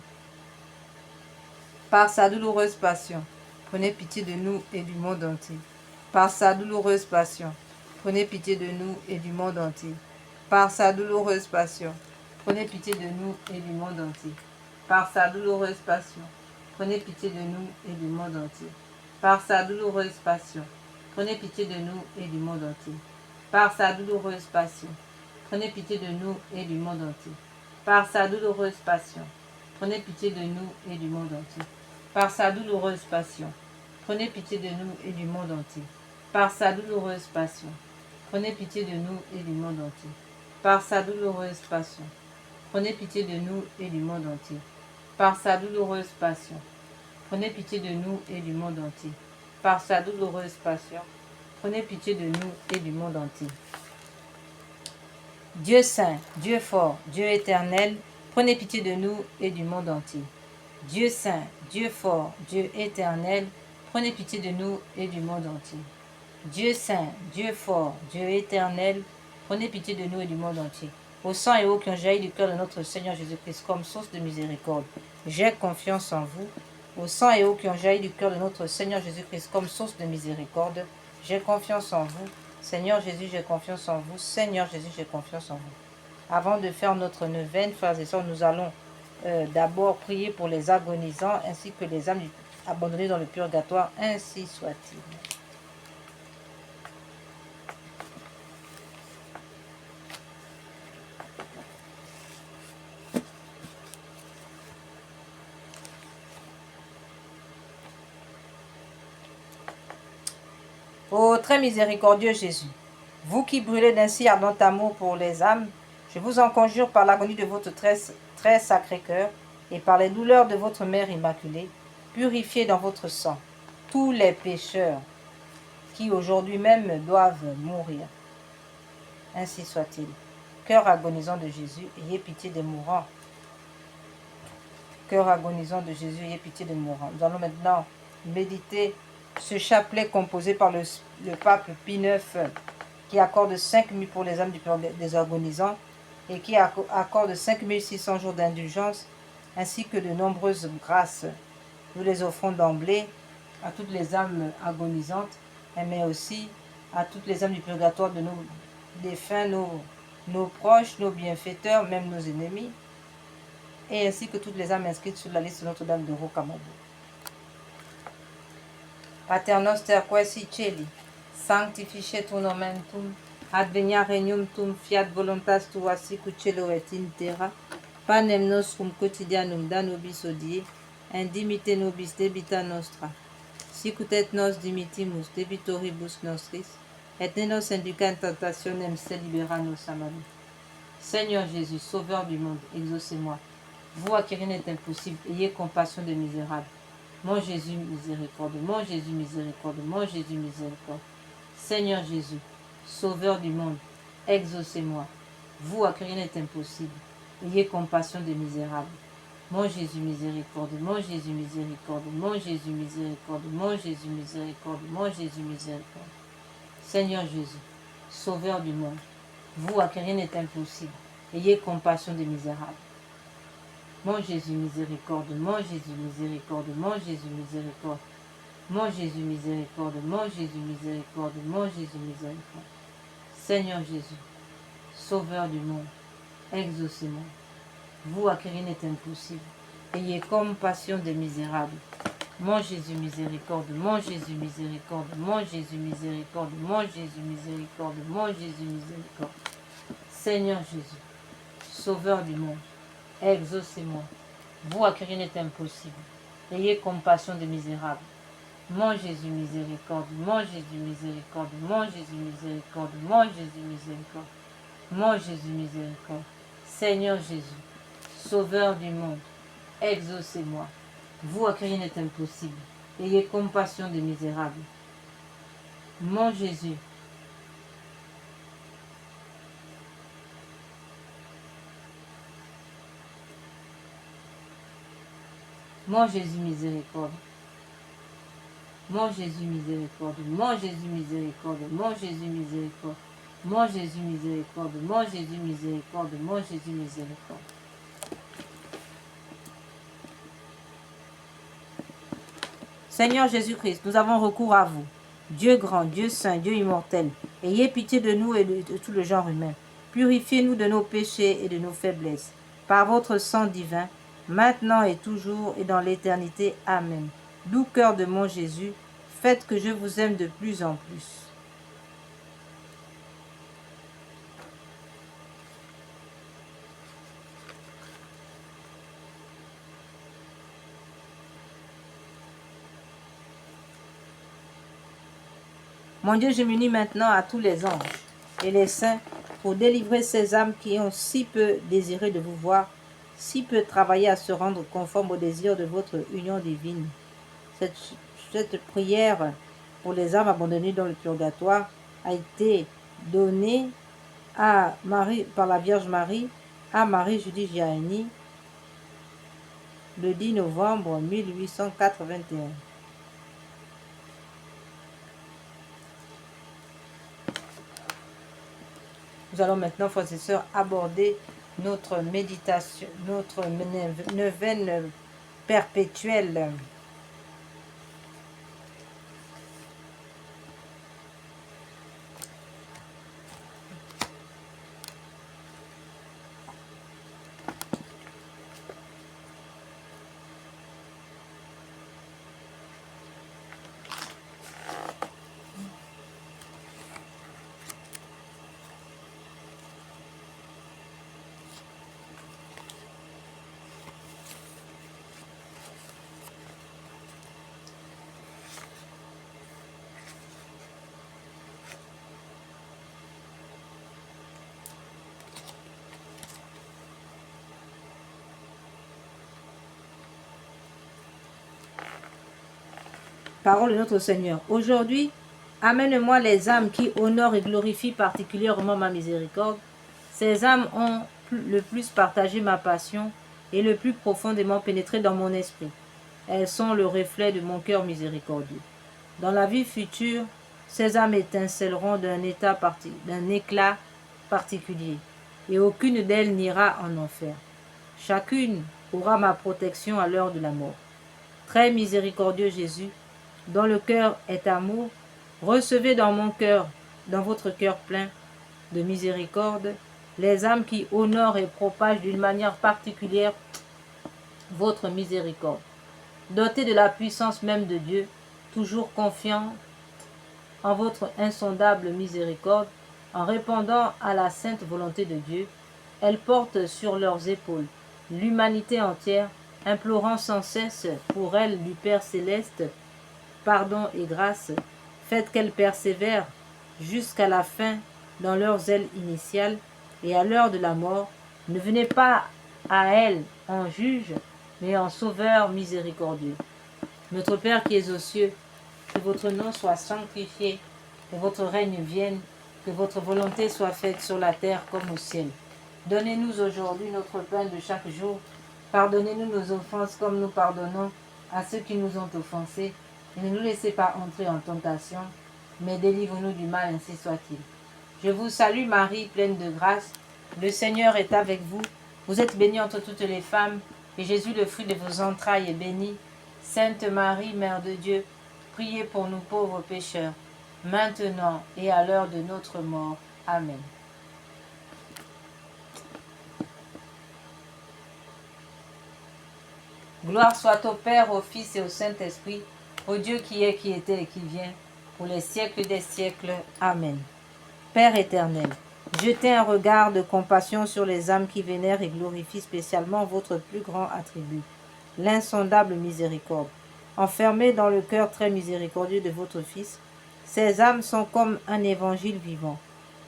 Par sa douloureuse passion, prenez pitié de nous et du monde entier. Par sa douloureuse passion, prenez pitié de nous et du monde entier. Par sa douloureuse passion, prenez pitié de nous et du monde entier. Par sa douloureuse passion, prenez pitié de nous et du monde entier. Par sa douloureuse passion, prenez pitié de nous et du monde entier. Par sa douloureuse passion, prenez pitié de nous et du monde entier. Par sa douloureuse passion, prenez pitié de nous et du monde entier. Par sa douloureuse passion, prenez pitié de nous et du monde entier. Par sa douloureuse passion, prenez pitié de nous et du monde entier. Par sa douloureuse passion, prenez pitié de nous et du monde entier. Par sa douloureuse passion, prenez pitié de nous et du monde entier. Par sa douloureuse passion, prenez pitié de nous et du monde entier. Dieu saint, Dieu fort, Dieu éternel, prenez pitié de nous et du monde entier. Dieu saint, Dieu fort, Dieu éternel, prenez pitié de nous et du monde entier. Dieu saint, Dieu fort, Dieu éternel, prenez pitié de nous et du monde entier. Au sang et eau qui ont jailli du cœur de notre Seigneur Jésus-Christ comme source de miséricorde, j'ai confiance en vous. Au sang et eau qui ont jailli du cœur de notre Seigneur Jésus-Christ comme source de miséricorde, j'ai confiance en vous. Seigneur Jésus, j'ai confiance en vous. Seigneur Jésus, j'ai confiance en vous. Avant de faire notre neuvaine, frères et sœurs, nous allons d'abord prier pour les agonisants ainsi que les âmes abandonnées dans le purgatoire, ainsi soit-il. Ô très miséricordieux Jésus, vous qui brûlez d'un si ardent amour pour les âmes, je vous en conjure par l'agonie de votre très sacré cœur et par les douleurs de votre Mère Immaculée, purifiez dans votre sang tous les pécheurs qui aujourd'hui même doivent mourir. Ainsi soit-il. Cœur agonisant de Jésus, ayez pitié des mourants. Cœur agonisant de Jésus, ayez pitié des mourants. Nous allons maintenant méditer ce chapelet composé par le pape Pie IX qui accorde 5 000 pour les âmes des agonisants et qui accorde 5600 jours d'indulgence ainsi que de nombreuses grâces. Nous les offrons d'emblée à toutes les âmes agonisantes, mais aussi à toutes les âmes du purgatoire de nos défunts, nos proches, nos bienfaiteurs, même nos ennemis, et ainsi que toutes les âmes inscrites sur la liste de Notre-Dame de Rocamadour. Pater noster quaesi celi, sanctificetur nomen tuum, advenia regnum tuum, fiat voluntas tua sicut cielo et in terra, panem nostrum quotidianum da nobis hodie, indimite nobis debita nostra, sicut et nos dimittimus debitoribus nostris, et ne nos induca in tentationem, sed libera nos a malo. Seigneur Jésus, Sauveur du monde, exaucez-moi. Vous à qui rien n'est impossible, ayez compassion des misérables. Mon Jésus, miséricorde. Mon Jésus, miséricorde. Mon Jésus, miséricorde. Seigneur Jésus, Sauveur du monde, exaucez-moi. Vous à qui rien n'est impossible, ayez compassion des misérables. Mon Jésus, miséricorde. Mon Jésus, miséricorde. Mon Jésus, miséricorde. Mon Jésus, miséricorde. Mon Jésus, miséricorde. Seigneur Jésus, Sauveur du monde, vous à qui rien n'est impossible, ayez compassion des misérables. Mon Jésus, miséricorde. Mon Jésus, miséricorde. Mon Jésus, miséricorde. Mon Jésus, miséricorde. Mon Jésus, miséricorde. Mon Jésus, miséricorde. Seigneur Jésus, Sauveur du monde, exaucez-moi. Vous à qui rien n'est impossible, ayez compassion des misérables. Mon Jésus, miséricorde. Mon Jésus, miséricorde. Mon Jésus, miséricorde. Mon Jésus, miséricorde. Mon Jésus, miséricorde. Seigneur Jésus, Sauveur du monde, exaucez-moi. Vous à qui rien n'est impossible, ayez compassion des misérables. Mon Jésus, miséricorde. Mon Jésus, miséricorde. Mon Jésus, miséricorde. Mon Jésus, miséricorde. Mon Jésus, miséricorde. Seigneur Jésus, Sauveur du monde, exaucez-moi. Vous à qui rien n'est impossible, ayez compassion des misérables. Mon Jésus, mon Jésus, miséricorde. Mon Jésus, miséricorde. Mon Jésus, miséricorde. Mon Jésus, miséricorde. Mon Jésus, miséricorde. Mon Jésus, miséricorde. Mon Jésus, miséricorde. Seigneur Jésus-Christ, nous avons recours à vous. Dieu grand, Dieu saint, Dieu immortel, ayez pitié de nous et de tout le genre humain. Purifiez-nous de nos péchés et de nos faiblesses, par votre sang divin, maintenant et toujours et dans l'éternité. Amen. Doux cœur de mon Jésus, faites que je vous aime de plus en plus. Mon Dieu, je m'unis maintenant à tous les anges et les saints pour délivrer ces âmes qui ont si peu désiré de vous voir, si peu travaillé à se rendre conforme au désir de votre union divine. Cette prière pour les âmes abandonnées dans le purgatoire a été donnée à Marie, par la Vierge Marie à Marie-Julie Gianni le 10 novembre 1881. Nous allons maintenant, frères et sœurs, aborder notre méditation, notre neuvaine perpétuelle. Parole de notre Seigneur. Aujourd'hui, amène-moi les âmes qui honorent et glorifient particulièrement ma miséricorde. Ces âmes ont le plus partagé ma passion et le plus profondément pénétré dans mon esprit. Elles sont le reflet de mon cœur miséricordieux. Dans la vie future, ces âmes étincelleront d'un éclat particulier, et aucune d'elles n'ira en enfer. Chacune aura ma protection à l'heure de la mort. Très miséricordieux Jésus, dont le cœur est amour, recevez dans mon cœur, dans votre cœur plein de miséricorde, les âmes qui honorent et propagent d'une manière particulière votre miséricorde. Dotés de la puissance même de Dieu, toujours confiants en votre insondable miséricorde, en répondant à la sainte volonté de Dieu, elles portent sur leurs épaules l'humanité entière, implorant sans cesse pour elle du Père céleste pardon et grâce. Faites qu'elles persévèrent jusqu'à la fin dans leur zèle initial, et à l'heure de la mort, ne venez pas à elles en juge, mais en sauveur miséricordieux. Notre Père qui es aux cieux, que votre nom soit sanctifié, que votre règne vienne, que votre volonté soit faite sur la terre comme au ciel. Donnez-nous aujourd'hui notre pain de chaque jour. Pardonnez-nous nos offenses comme nous pardonnons à ceux qui nous ont offensés. Et ne nous laissez pas entrer en tentation, mais délivre-nous du mal, ainsi soit-il. Je vous salue Marie, pleine de grâce. Le Seigneur est avec vous. Vous êtes bénie entre toutes les femmes, et Jésus, le fruit de vos entrailles, est béni. Sainte Marie, Mère de Dieu, priez pour nous pauvres pécheurs, maintenant et à l'heure de notre mort. Amen. Gloire soit au Père, au Fils et au Saint-Esprit, au Dieu qui est, qui était et qui vient, pour les siècles des siècles. Amen. Père éternel, jetez un regard de compassion sur les âmes qui vénèrent et glorifient spécialement votre plus grand attribut, l'insondable miséricorde. Enfermées dans le cœur très miséricordieux de votre Fils, ces âmes sont comme un évangile vivant.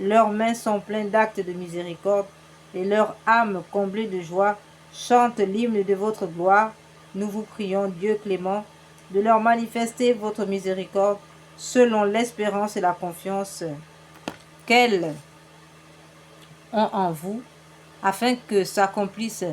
Leurs mains sont pleines d'actes de miséricorde, et leur âme, comblée de joie, chante l'hymne de votre gloire. Nous vous prions, Dieu clément, de leur manifester votre miséricorde selon l'espérance et la confiance qu'elles ont en vous, afin que s'accomplisse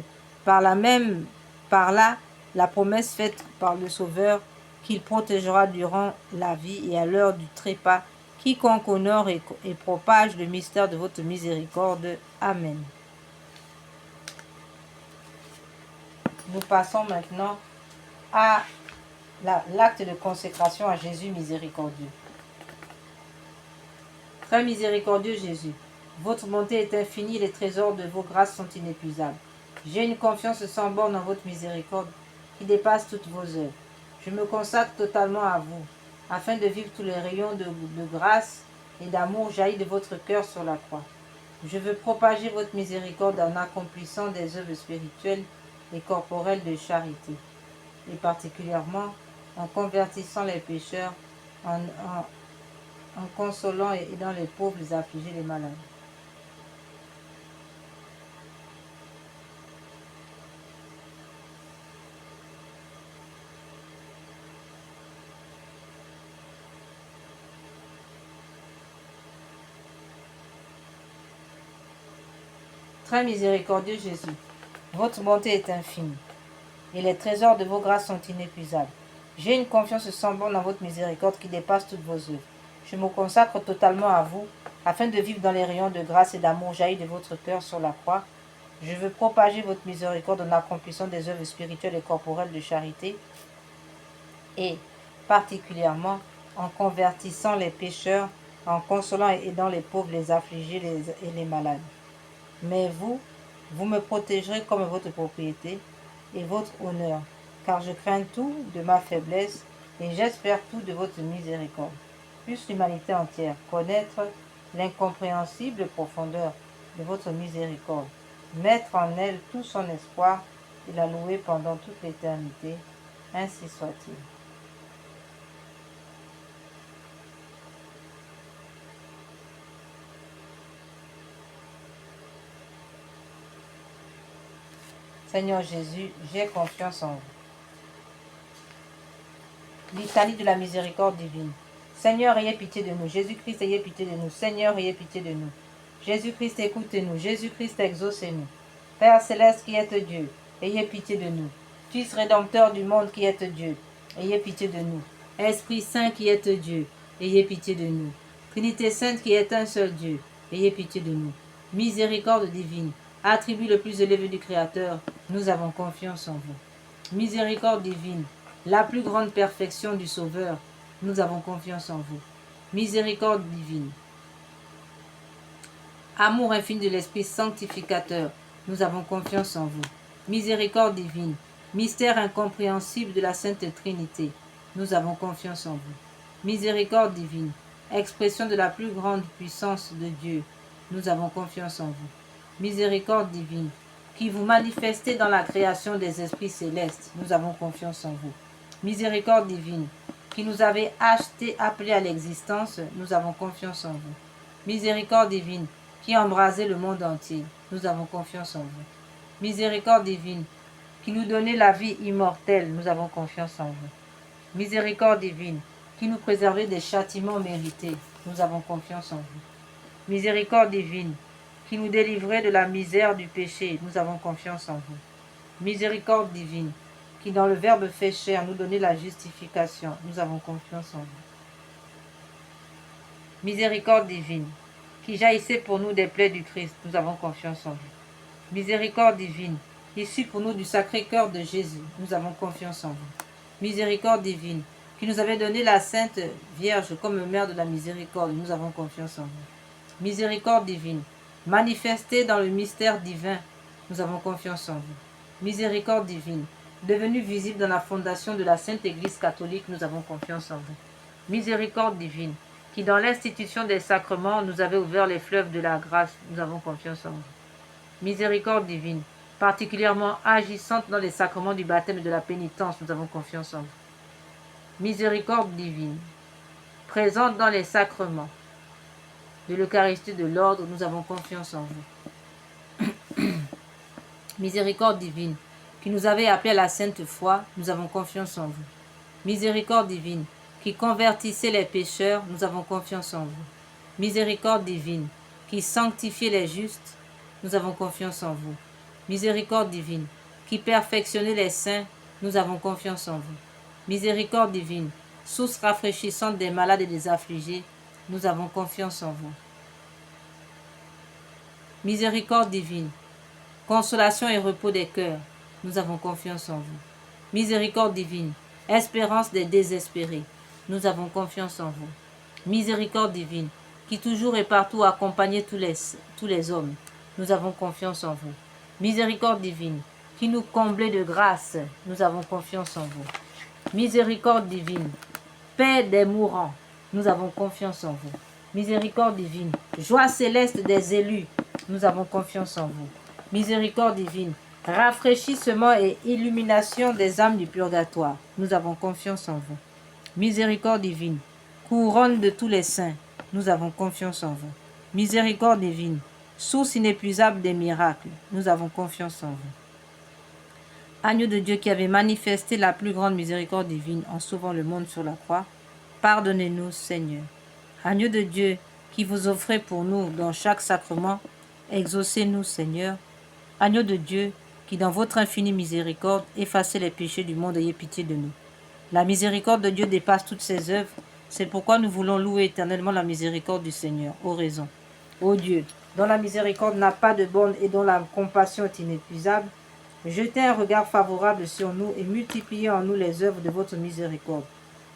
par là la promesse faite par le Sauveur, qu'il protégera durant la vie et à l'heure du trépas quiconque honore et propage le mystère de votre miséricorde. Amen. Nous passons maintenant à l'acte de consécration à Jésus miséricordieux. Très miséricordieux Jésus, votre bonté est infinie, les trésors de vos grâces sont inépuisables. J'ai une confiance sans borne en votre miséricorde qui dépasse toutes vos œuvres. Je me consacre totalement à vous, afin de vivre tous les rayons de grâce et d'amour jaillis de votre cœur sur la croix. Je veux propager votre miséricorde en accomplissant des œuvres spirituelles et corporelles de charité, et particulièrement en convertissant les pécheurs, en consolant et aidant les pauvres, les affligés, les malades. Très miséricordieux Jésus, votre bonté est infinie, et les trésors de vos grâces sont inépuisables. J'ai une confiance sans borne en votre miséricorde qui dépasse toutes vos œuvres. Je me consacre totalement à vous, afin de vivre dans les rayons de grâce et d'amour jaillis de votre cœur sur la croix. Je veux propager votre miséricorde en accomplissant des œuvres spirituelles et corporelles de charité, et particulièrement en convertissant les pécheurs, en consolant et aidant les pauvres, les affligés et les malades. Mais vous me protégerez comme votre propriété et votre honneur, car je crains tout de ma faiblesse et j'espère tout de votre miséricorde. Puisse l'humanité entière connaître l'incompréhensible profondeur de votre miséricorde, mettre en elle tout son espoir et la louer pendant toute l'éternité. Ainsi soit-il. Seigneur Jésus, j'ai confiance en vous. Litanie de la miséricorde divine. Seigneur, ayez pitié de nous. Jésus-Christ, ayez pitié de nous. Seigneur, ayez pitié de nous. Jésus-Christ, écoutez-nous. Jésus-Christ, exaucez-nous. Père céleste qui êtes Dieu, ayez pitié de nous. Fils rédempteur du monde qui êtes Dieu, ayez pitié de nous. Esprit Saint qui êtes Dieu, ayez pitié de nous. Trinité Sainte qui est un seul Dieu, ayez pitié de nous. Miséricorde divine, attribut le plus élevé du Créateur, nous avons confiance en vous. Miséricorde divine, la plus grande perfection du Sauveur, nous avons confiance en vous. Miséricorde divine, Amour infini de l'Esprit sanctificateur, nous avons confiance en vous. Miséricorde divine, mystère incompréhensible de la Sainte Trinité, nous avons confiance en vous. Miséricorde divine, expression de la plus grande puissance de Dieu, nous avons confiance en vous. Miséricorde divine, qui vous manifestez dans la création des esprits célestes, nous avons confiance en vous. Miséricorde divine, qui nous avez achetés, appelés à l'existence, nous avons confiance en vous. Miséricorde divine, qui embrasez le monde entier, nous avons confiance en vous. Miséricorde divine, qui nous donnez la vie immortelle, nous avons confiance en vous. Miséricorde divine, qui nous préservez des châtiments mérités, nous avons confiance en vous. Miséricorde divine, qui nous délivrez de la misère du péché, nous avons confiance en vous. Miséricorde divine, qui dans le Verbe fait chair nous donnez la justification, nous avons confiance en vous. Miséricorde divine, qui jaillissez pour nous des plaies du Christ, nous avons confiance en vous. Miséricorde divine, issue pour nous du Sacré-Cœur de Jésus, nous avons confiance en vous. Miséricorde divine, qui nous avez donné la Sainte Vierge comme mère de la miséricorde, nous avons confiance en vous. Miséricorde divine, manifestée dans le mystère divin, nous avons confiance en vous. Miséricorde divine, devenue visible dans la fondation de la Sainte Église catholique, nous avons confiance en vous. Miséricorde divine, qui dans l'institution des sacrements nous avez ouvert les fleuves de la grâce, nous avons confiance en vous. Miséricorde divine, particulièrement agissante dans les sacrements du baptême et de la pénitence, nous avons confiance en vous. Miséricorde divine, présente dans les sacrements de l'Eucharistie de l'ordre, nous avons confiance en vous. Miséricorde divine, qui nous avez appelés à la sainte foi, nous avons confiance en vous. Miséricorde divine, qui convertissez les pécheurs, nous avons confiance en vous. Miséricorde divine, qui sanctifiez les justes, nous avons confiance en vous. Miséricorde divine, qui perfectionnez les saints, nous avons confiance en vous. Miséricorde divine, source rafraîchissante des malades et des affligés, nous avons confiance en vous. Miséricorde divine, consolation et repos des cœurs, nous avons confiance en vous. Miséricorde divine, espérance des désespérés, nous avons confiance en vous. Miséricorde divine, qui toujours et partout accompagnez tous les hommes, nous avons confiance en vous. Miséricorde divine, qui nous comblez de grâce, nous avons confiance en vous. Miséricorde divine, paix des mourants, nous avons confiance en vous. Miséricorde divine, joie céleste des élus, nous avons confiance en vous. Miséricorde divine, rafraîchissement et illumination des âmes du purgatoire, nous avons confiance en vous. Miséricorde divine, couronne de tous les saints, nous avons confiance en vous. Miséricorde divine, source inépuisable des miracles, nous avons confiance en vous. Agneau de Dieu qui avait manifesté la plus grande miséricorde divine en sauvant le monde sur la croix, pardonnez-nous, Seigneur. Agneau de Dieu qui vous offrez pour nous dans chaque sacrement, exaucez-nous, Seigneur. Agneau de Dieu qui dans votre infinie miséricorde effacez les péchés du monde, ayez pitié de nous. La miséricorde de Dieu dépasse toutes ses œuvres, c'est pourquoi nous voulons louer éternellement la miséricorde du Seigneur. Oraison. Ô Dieu, dont la miséricorde n'a pas de borne et dont la compassion est inépuisable, jetez un regard favorable sur nous et multipliez en nous les œuvres de votre miséricorde,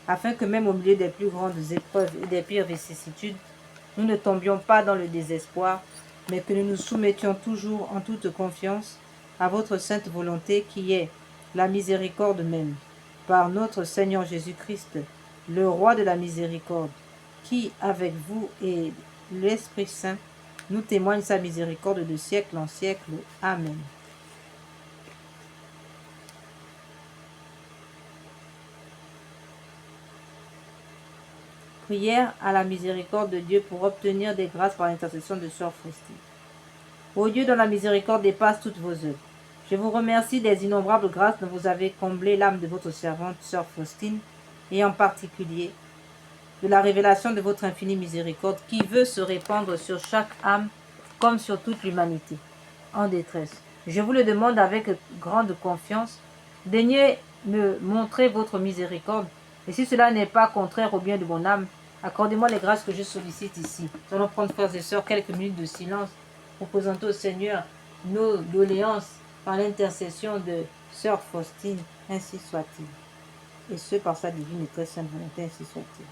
afin que même au milieu des plus grandes épreuves et des pires vicissitudes, nous ne tombions pas dans le désespoir, mais que nous nous soumettions toujours en toute confiance à votre sainte volonté qui est la miséricorde même, par notre Seigneur Jésus-Christ, le roi de la miséricorde, qui, avec vous et l'Esprit Saint, nous témoigne sa miséricorde de siècle en siècle. Amen. Prière à la miséricorde de Dieu pour obtenir des grâces par l'intercession de Sœur Faustine. Ô Dieu, dont la miséricorde dépasse toutes vos œuvres, je vous remercie des innombrables grâces dont vous avez comblé l'âme de votre servante, Sœur Faustine, et en particulier de la révélation de votre infinie miséricorde qui veut se répandre sur chaque âme comme sur toute l'humanité en détresse. Je vous le demande avec grande confiance, daignez me montrer votre miséricorde, et si cela n'est pas contraire au bien de mon âme, accordez-moi les grâces que je sollicite ici. Nous allons prendre, frères et sœurs, quelques minutes de silence pour présenter au Seigneur nos doléances par l'intercession de Sœur Faustine, ainsi soit-il. Et ce, par sa divine et très sainte volonté, ainsi soit-il.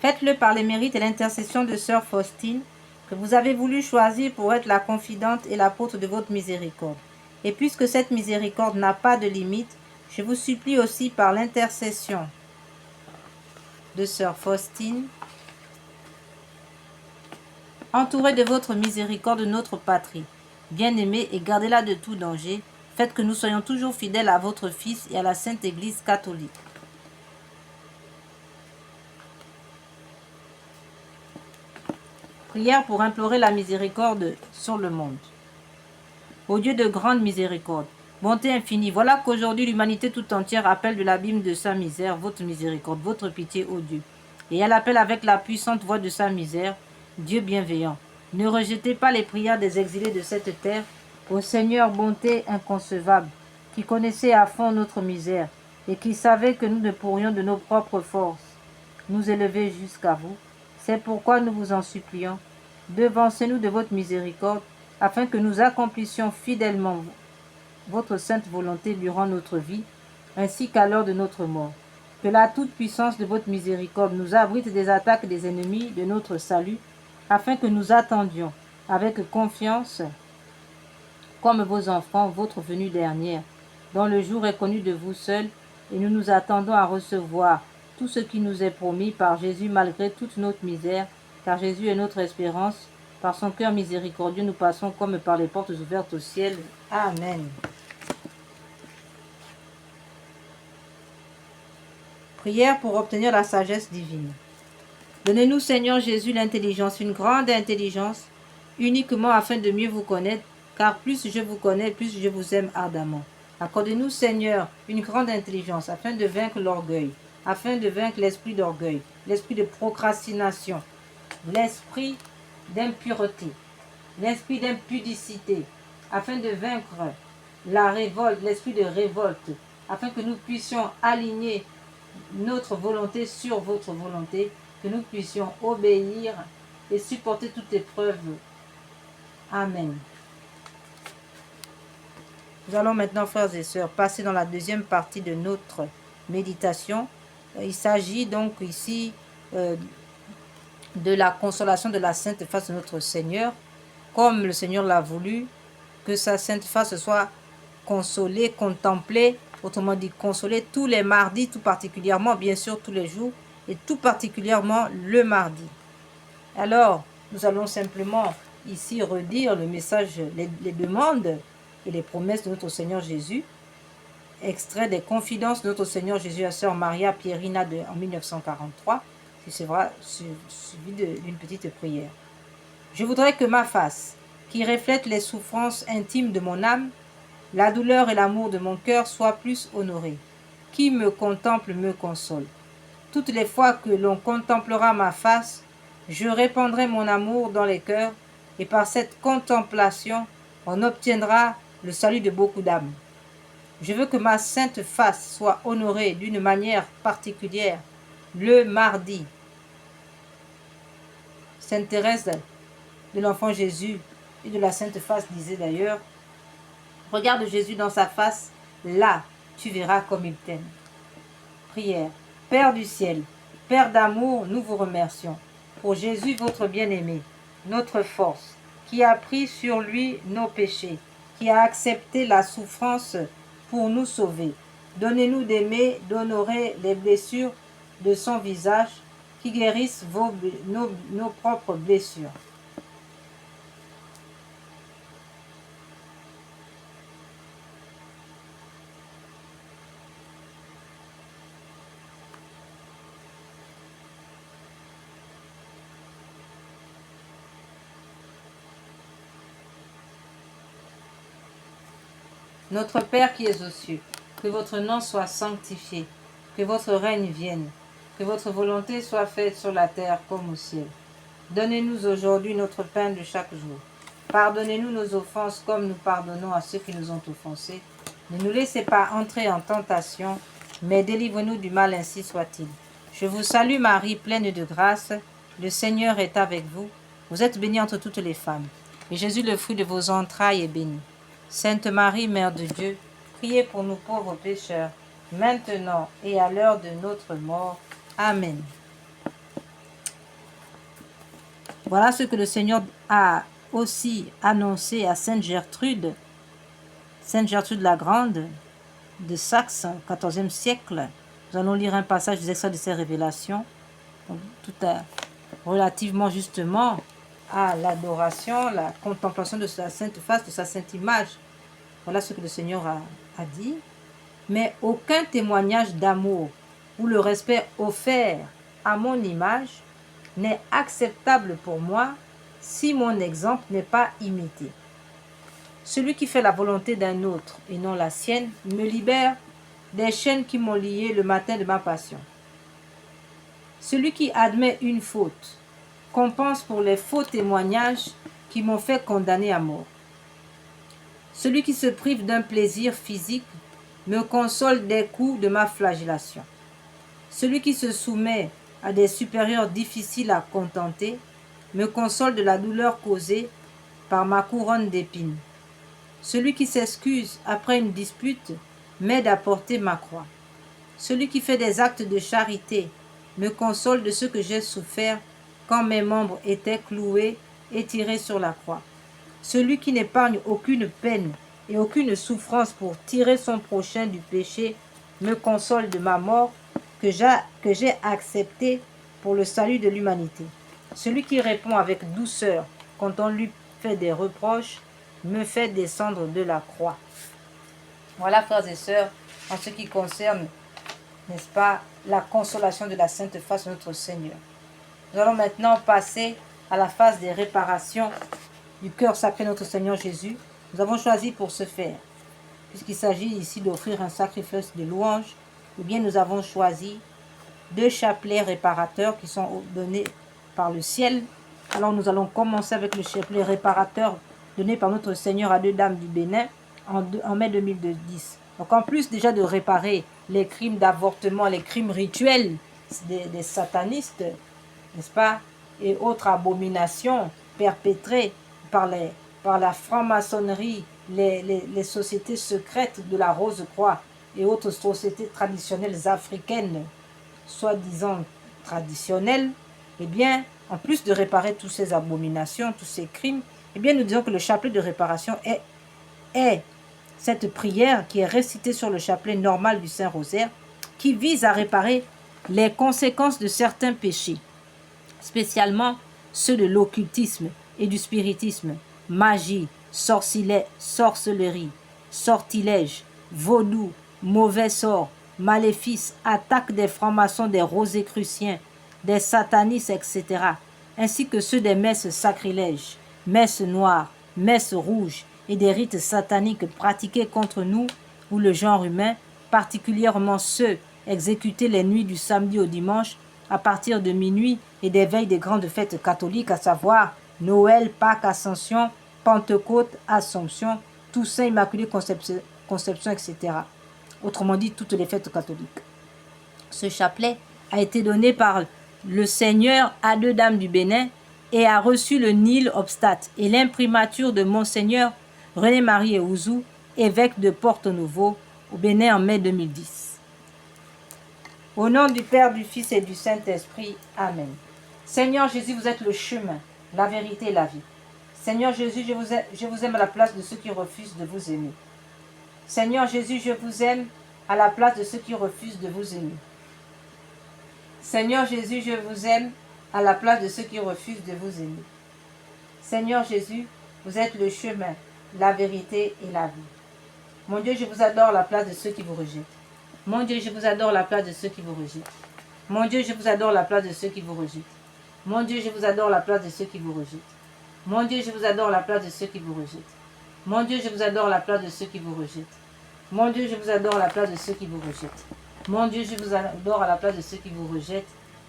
Faites-le par les mérites et l'intercession de sœur Faustine, que vous avez voulu choisir pour être la confidente et l'apôtre de votre miséricorde. Et puisque cette miséricorde n'a pas de limite, je vous supplie aussi par l'intercession de sœur Faustine, entourez de votre miséricorde notre patrie, bien-aimée, et gardez-la de tout danger. Faites que nous soyons toujours fidèles à votre Fils et à la Sainte Église catholique. Prière pour implorer la miséricorde sur le monde. Ô Dieu de grande miséricorde, bonté infinie, voilà qu'aujourd'hui l'humanité tout entière appelle de l'abîme de sa misère votre miséricorde, votre pitié, ô Dieu. Et elle appelle avec la puissante voix de sa misère, Dieu bienveillant. Ne rejetez pas les prières des exilés de cette terre, ô Seigneur, bonté inconcevable, qui connaissait à fond notre misère et qui savait que nous ne pourrions de nos propres forces nous élever jusqu'à vous. C'est pourquoi nous vous en supplions, devancez-nous de votre miséricorde, afin que nous accomplissions fidèlement votre sainte volonté durant notre vie, ainsi qu'à l'heure de notre mort. Que la toute-puissance de votre miséricorde nous abrite des attaques des ennemis de notre salut, afin que nous attendions avec confiance, comme vos enfants, votre venue dernière, dont le jour est connu de vous seuls, et nous nous attendons à recevoir tout ce qui nous est promis par Jésus malgré toute notre misère, car Jésus est notre espérance. Par son cœur miséricordieux, nous passons comme par les portes ouvertes au ciel. Amen. Prière pour obtenir la sagesse divine. Donnez-nous, Seigneur Jésus, l'intelligence, une grande intelligence, uniquement afin de mieux vous connaître, car plus je vous connais, plus je vous aime ardemment. Accordez-nous, Seigneur, une grande intelligence, afin de vaincre l'orgueil, afin de vaincre l'esprit d'orgueil, l'esprit de procrastination, l'esprit d'impureté, l'esprit d'impudicité, afin de vaincre la révolte, l'esprit de révolte, afin que nous puissions aligner notre volonté sur votre volonté, que nous puissions obéir et supporter toute épreuve. Amen. Nous allons maintenant, frères et sœurs, passer dans la deuxième partie de notre méditation. Il s'agit donc ici de la consolation de la Sainte Face de notre Seigneur, comme le Seigneur l'a voulu, que sa Sainte Face soit consolée, contemplée, autrement dit consolée tous les mardis, tout particulièrement, bien sûr tous les jours, et tout particulièrement le mardi. Alors, nous allons simplement ici redire le message, les demandes et les promesses de notre Seigneur Jésus, extrait des confidences de notre Seigneur Jésus à sœur Maria Pierina en 1943, qui sera suivi d'une petite prière. Je voudrais que ma face, qui reflète les souffrances intimes de mon âme, la douleur et l'amour de mon cœur soient plus honorés. Qui me contemple me console. Toutes les fois que l'on contemplera ma face, je répandrai mon amour dans les cœurs, et par cette contemplation, on obtiendra le salut de beaucoup d'âmes. Je veux que ma sainte face soit honorée d'une manière particulière le mardi. Sainte Thérèse de l'Enfant Jésus et de la Sainte Face disait d'ailleurs, « Regarde Jésus dans sa face, là tu verras comme il t'aime. » Prière. Père du ciel, Père d'amour, nous vous remercions pour Jésus votre bien-aimé, notre force, qui a pris sur lui nos péchés, qui a accepté la souffrance pour nous sauver. Donnez-nous d'aimer, d'honorer les blessures de son visage, qui guérissent nos propres blessures. Notre Père qui es aux cieux, que votre nom soit sanctifié, que votre règne vienne, que votre volonté soit faite sur la terre comme au ciel. Donnez-nous aujourd'hui notre pain de chaque jour. Pardonnez-nous nos offenses comme nous pardonnons à ceux qui nous ont offensés. Ne nous laissez pas entrer en tentation, mais délivre-nous du mal, ainsi soit-il. Je vous salue Marie, pleine de grâce, le Seigneur est avec vous. Vous êtes bénie entre toutes les femmes, et Jésus, le fruit de vos entrailles, est béni. Sainte Marie, Mère de Dieu, priez pour nous pauvres pécheurs, maintenant et à l'heure de notre mort. Amen. Voilà ce que le Seigneur a aussi annoncé à Sainte Gertrude la Grande de Saxe, 14e siècle. Nous allons lire un passage des extraits de ces révélations, tout relativement justement à l'adoration, la contemplation de sa sainte face, de sa sainte image. Voilà ce que le Seigneur a dit. Mais aucun témoignage d'amour ou le respect offert à mon image n'est acceptable pour moi si mon exemple n'est pas imité. Celui qui fait la volonté d'un autre et non la sienne me libère des chaînes qui m'ont lié le matin de ma passion. Celui qui admet une faute compense pour les faux témoignages qui m'ont fait condamner à mort. Celui qui se prive d'un plaisir physique me console des coups de ma flagellation. Celui qui se soumet à des supérieurs difficiles à contenter me console de la douleur causée par ma couronne d'épines. Celui qui s'excuse après une dispute m'aide à porter ma croix. Celui qui fait des actes de charité me console de ce que j'ai souffert quand mes membres étaient cloués et tirés sur la croix. Celui qui n'épargne aucune peine et aucune souffrance pour tirer son prochain du péché me console de ma mort que j'ai acceptée pour le salut de l'humanité. Celui qui répond avec douceur quand on lui fait des reproches me fait descendre de la croix. Voilà, frères et sœurs, en ce qui concerne, n'est-ce pas, la consolation de la sainte face de notre Seigneur. Nous allons maintenant passer à la phase des réparations du cœur sacré de notre Seigneur Jésus. Nous avons choisi pour ce faire, puisqu'il s'agit ici d'offrir un sacrifice de louange, ou bien nous avons choisi 2 chapelets réparateurs qui sont donnés par le ciel. Alors nous allons commencer avec le chapelet réparateur donné par notre Seigneur à 2 dames du Bénin en mai 2010. Donc en plus déjà de réparer les crimes d'avortement, les crimes rituels des satanistes, n'est-ce pas, et autres abominations perpétrées par la franc-maçonnerie, les sociétés secrètes de la Rose-Croix et autres sociétés traditionnelles africaines, soi-disant traditionnelles, eh bien, en plus de réparer toutes ces abominations, tous ces crimes, eh bien, nous disons que le chapelet de réparation est cette prière qui est récitée sur le chapelet normal du Saint-Rosaire, qui vise à réparer les conséquences de certains péchés, spécialement ceux de l'occultisme et du spiritisme, magie, sorcellerie, sortilège, vaudou, mauvais sort, maléfices, attaques des francs-maçons, des rosicruciens, des satanistes, etc., ainsi que ceux des messes sacrilèges, messes noires, messes rouges et des rites sataniques pratiqués contre nous ou le genre humain, particulièrement ceux exécutés les nuits du samedi au dimanche à partir de minuit et des veilles des grandes fêtes catholiques, à savoir Noël, Pâques, Ascension, Pentecôte, Assomption, Toussaint, Immaculée Conception, etc. Autrement dit, toutes les fêtes catholiques. Ce chapelet a été donné par le Seigneur à 2 dames du Bénin et a reçu le Nil Obstat et l'imprimature de Monseigneur René-Marie Eouzou, évêque de Porto-Novo, au Bénin en mai 2010. Au nom du Père, du Fils et du Saint-Esprit. Amen. Seigneur Jésus, vous êtes le chemin, la vérité et la vie. Seigneur Jésus, je vous aime à la place de ceux qui refusent de vous aimer. Seigneur Jésus, je vous aime à la place de ceux qui refusent de vous aimer. Seigneur Jésus, je vous aime à la place de ceux qui refusent de vous aimer. Seigneur Jésus, vous êtes le chemin, la vérité et la vie. Mon Dieu, je vous adore à la place de ceux qui vous rejettent. Mon Dieu, je vous adore à la place de ceux qui vous rejettent. Mon Dieu, je vous adore à la place de ceux qui vous rejettent. Mon Dieu, je vous adore à la place de ceux qui vous rejettent. Mon Dieu, je vous adore à la place de ceux qui vous rejettent. Mon Dieu, je vous adore à la place de ceux qui vous rejettent. Mon Dieu, je vous adore à la place de ceux qui vous rejettent. Mon Dieu, je vous adore à la place de ceux qui vous rejettent.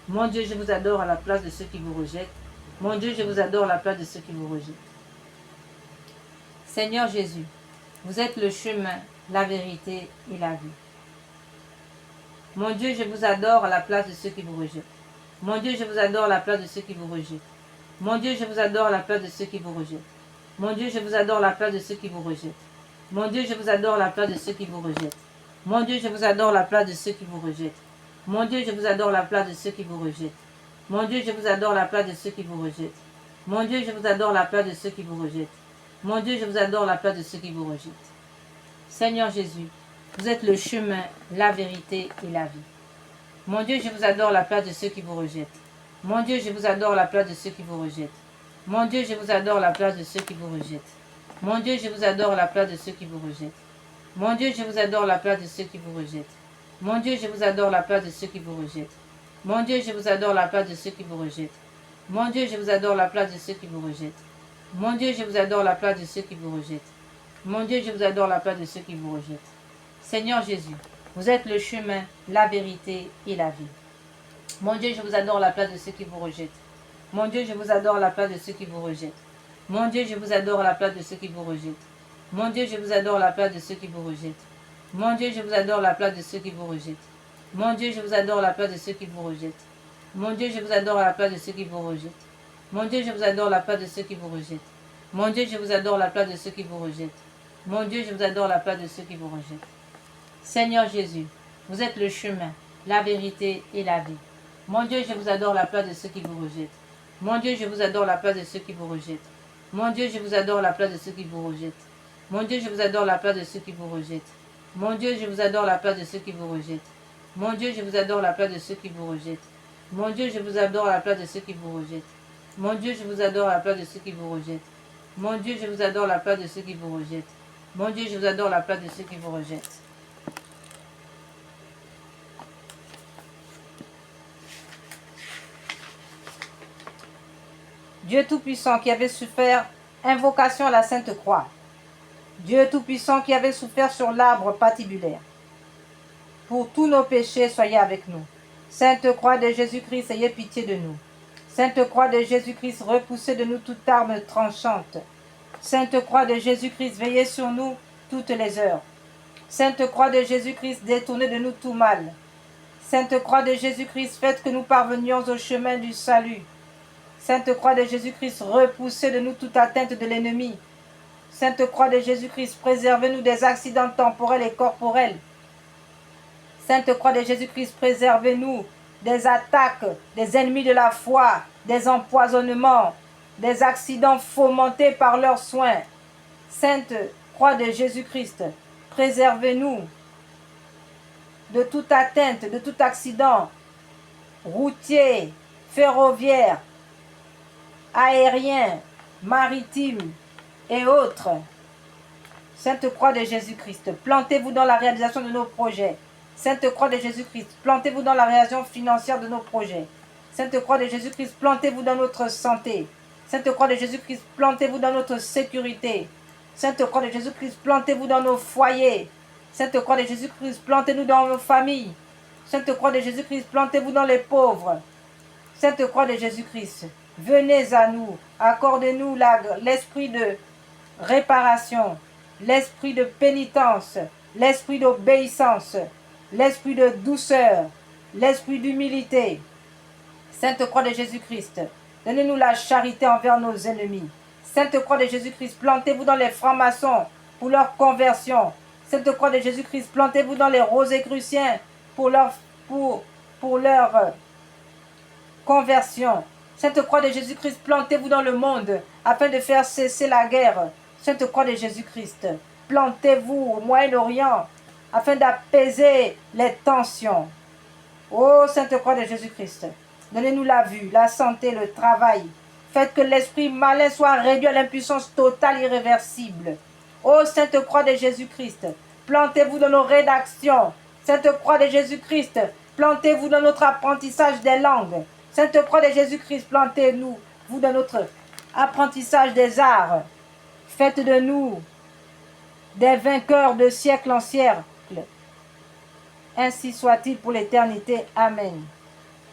Mon Dieu, je vous adore à la place de ceux qui vous rejettent. Mon Dieu, je vous adore à la place de ceux qui vous rejettent. Seigneur Jésus, vous êtes le chemin, la vérité et la vie. Mon Dieu, je vous adore à la place de ceux qui vous rejettent. Mon Dieu, je vous adore à la place de ceux qui vous rejettent. Mon Dieu, je vous adore à la place de ceux qui vous rejettent. Mon Dieu, je vous adore à la place de ceux qui vous rejettent. Mon Dieu, je vous adore à la place de ceux qui vous rejettent. Mon Dieu, je vous adore à la place de ceux qui vous rejettent. Mon Dieu, je vous adore à la place de ceux qui vous rejettent. Mon Dieu, je vous adore à la place de ceux qui vous rejettent. Mon Dieu, je vous adore la place de ceux qui vous rejettent. Mon Dieu, je vous adore la place de ceux qui vous rejettent. Seigneur Jésus, vous êtes le chemin, la vérité et la vie. Mon Dieu, je vous adore la place de ceux qui vous rejettent. Mon Dieu, je vous adore la place de ceux qui vous rejettent. Mon Dieu, je vous adore la place de ceux qui vous rejettent. Mon Dieu, je vous adore la place de ceux qui vous rejettent. Mon Dieu, je vous adore la place de ceux qui vous rejettent. Mon Dieu, je vous adore la place de ceux qui vous rejettent. Mon Dieu, je vous adore la place de ceux qui vous rejettent. Mon Dieu, je vous adore la place de ceux qui vous rejettent. Mon Dieu, je vous adore la place de ceux qui vous rejettent. Mon Dieu, je vous adore la place de ceux qui vous rejettent. Seigneur Jésus, vous êtes le chemin, la vérité et la vie. Mon Dieu, je vous adore la place de ceux qui vous rejettent. Mon Dieu, je vous adore la place de ceux qui vous rejettent. Mon Dieu, je vous adore la place de ceux qui vous rejettent. Mon Dieu, je vous adore la place de ceux qui vous rejettent. Mon Dieu, je vous adore la place de ceux qui vous rejettent. Mon Dieu, je vous adore la place de ceux qui vous rejettent. Mon Dieu, je vous adore la place de ceux qui vous rejettent. Mon Dieu, je vous adore la place de ceux qui vous rejettent. Mon Dieu, je vous adore la place de ceux qui vous rejettent. Mon Dieu, je vous adore la place de ceux qui vous rejettent. Seigneur Jésus, vous êtes le chemin, la vérité et la vie. Mon Dieu, je vous adore la place de ceux qui vous rejettent. Mon Dieu, je vous adore la place de ceux qui vous rejettent. Mon Dieu, je vous adore la place de ceux qui vous rejettent. Mon Dieu, je vous adore la place de ceux qui vous rejettent. Mon Dieu, je vous adore la place de ceux qui vous rejettent. Mon Dieu, je vous adore la place de ceux qui vous rejettent. Mon Dieu, je vous adore la place de ceux qui vous rejettent. Mon Dieu, je vous adore la place de ceux qui vous rejettent. Mon Dieu, je vous adore la place de ceux qui vous rejettent. Mon Dieu, je vous adore la place de ceux qui vous rejettent. Dieu Tout-Puissant qui avait souffert, invocation à la Sainte Croix. Dieu Tout-Puissant qui avait souffert sur l'arbre patibulaire. Pour tous nos péchés, soyez avec nous. Sainte Croix de Jésus-Christ, ayez pitié de nous. Sainte Croix de Jésus-Christ, repoussez de nous toute arme tranchante. Sainte Croix de Jésus-Christ, veillez sur nous toutes les heures. Sainte Croix de Jésus-Christ, détournez de nous tout mal. Sainte Croix de Jésus-Christ, faites que nous parvenions au chemin du salut. Sainte Croix de Jésus-Christ, repoussez de nous toute atteinte de l'ennemi. Sainte Croix de Jésus-Christ, préservez-nous des accidents temporels et corporels. Sainte Croix de Jésus-Christ, préservez-nous des attaques des ennemis de la foi, des empoisonnements, des accidents fomentés par leurs soins. Sainte Croix de Jésus-Christ, préservez-nous de toute atteinte, de tout accident routier, ferroviaire, aérien, maritime et autres. Sainte Croix de Jésus-Christ, plantez-vous dans la réalisation de nos projets. Sainte Croix de Jésus-Christ, plantez-vous dans la réalisation financière de nos projets. Sainte Croix de Jésus-Christ, plantez-vous dans notre santé. Sainte Croix de Jésus-Christ, plantez-vous dans notre sécurité. Sainte Croix de Jésus-Christ, plantez-vous dans nos foyers. Sainte Croix de Jésus-Christ, plantez-nous dans nos familles. Sainte Croix de Jésus-Christ, plantez-vous dans les pauvres. Sainte Croix de Jésus-Christ, venez à nous, accordez-nous l'esprit de réparation, l'esprit de pénitence, l'esprit d'obéissance, l'esprit de douceur, l'esprit d'humilité. Sainte Croix de Jésus-Christ, donnez-nous la charité envers nos ennemis. Sainte Croix de Jésus-Christ, plantez-vous dans les francs-maçons pour leur conversion. Sainte Croix de Jésus-Christ, plantez-vous dans les rosicruciens pour leur conversion. Sainte Croix de Jésus-Christ, plantez-vous dans le monde afin de faire cesser la guerre. Sainte Croix de Jésus-Christ, plantez-vous au Moyen-Orient afin d'apaiser les tensions. Ô Sainte Croix de Jésus-Christ, donnez-nous la vue, la santé, le travail. Faites que l'esprit malin soit réduit à l'impuissance totale irréversible. Ô Sainte Croix de Jésus-Christ, plantez-vous dans nos rédactions. Sainte Croix de Jésus-Christ, plantez-vous dans notre apprentissage des langues. Sainte Croix de Jésus-Christ, plantez-nous dans notre apprentissage des arts. Faites de nous des vainqueurs de siècle en siècle. Ainsi soit-il pour l'éternité. Amen.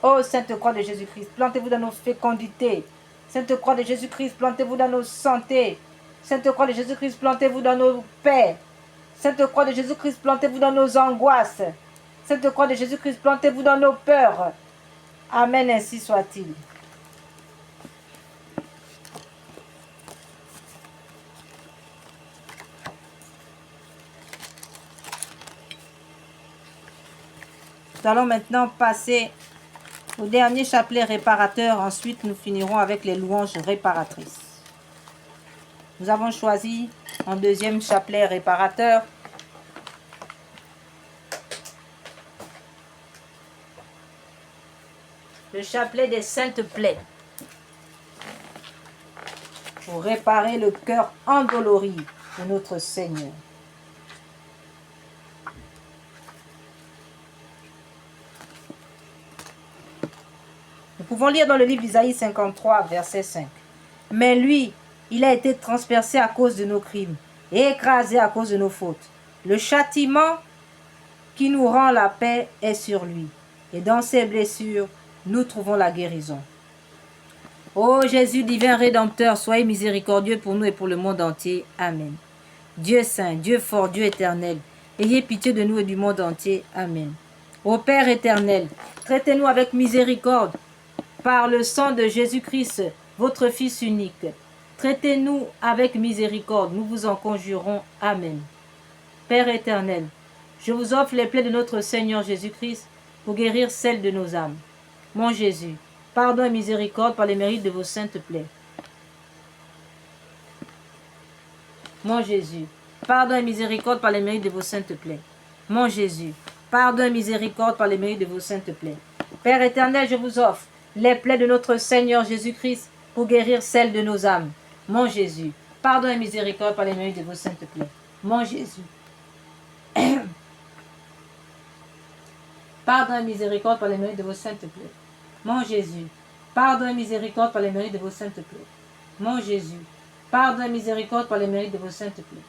Ô Sainte Croix de Jésus-Christ, plantez-vous dans nos fécondités. Sainte Croix de Jésus-Christ, plantez-vous dans nos santé. Sainte Croix de Jésus-Christ, plantez-vous dans nos paix. Sainte Croix de Jésus-Christ, plantez-vous dans nos angoisses. Sainte Croix de Jésus-Christ, plantez-vous dans nos peurs. Amen, ainsi soit-il. Nous allons maintenant passer au dernier chapelet réparateur. Ensuite, nous finirons avec les louanges réparatrices. Nous avons choisi en deuxième chapelet réparateur le chapelet des saintes plaies pour réparer le cœur endolori de notre Seigneur. Nous pouvons lire dans le livre d'Isaïe 53, verset 5. Mais lui, il a été transpercé à cause de nos crimes et écrasé à cause de nos fautes. Le châtiment qui nous rend la paix est sur lui. Et dans ses blessures, nous trouvons la guérison. Ô Jésus, divin Rédempteur, soyez miséricordieux pour nous et pour le monde entier. Amen. Dieu saint, Dieu fort, Dieu éternel, ayez pitié de nous et du monde entier. Amen. Ô Père éternel, traitez-nous avec miséricorde par le sang de Jésus-Christ, votre Fils unique. Traitez-nous avec miséricorde, nous vous en conjurons. Amen. Père éternel, je vous offre les plaies de notre Seigneur Jésus-Christ pour guérir celles de nos âmes. Mon Jésus, pardon et miséricorde par les mérites de vos saintes plaies. Mon Jésus, pardon et miséricorde par les mérites de vos saintes plaies. Mon Jésus, pardon et miséricorde par les mérites de vos saintes plaies. Père éternel, je vous offre les plaies de notre Seigneur Jésus-Christ pour guérir celles de nos âmes. Mon Jésus, pardon et miséricorde par les mérites de vos saintes plaies. Mon Jésus, pardon et miséricorde par les mérites de vos saintes plaies. Mon Jésus, pardon et miséricorde par les mérites de vos saintes plaies. Mon Jésus, pardon et miséricorde par les mérites de vos saintes plaies.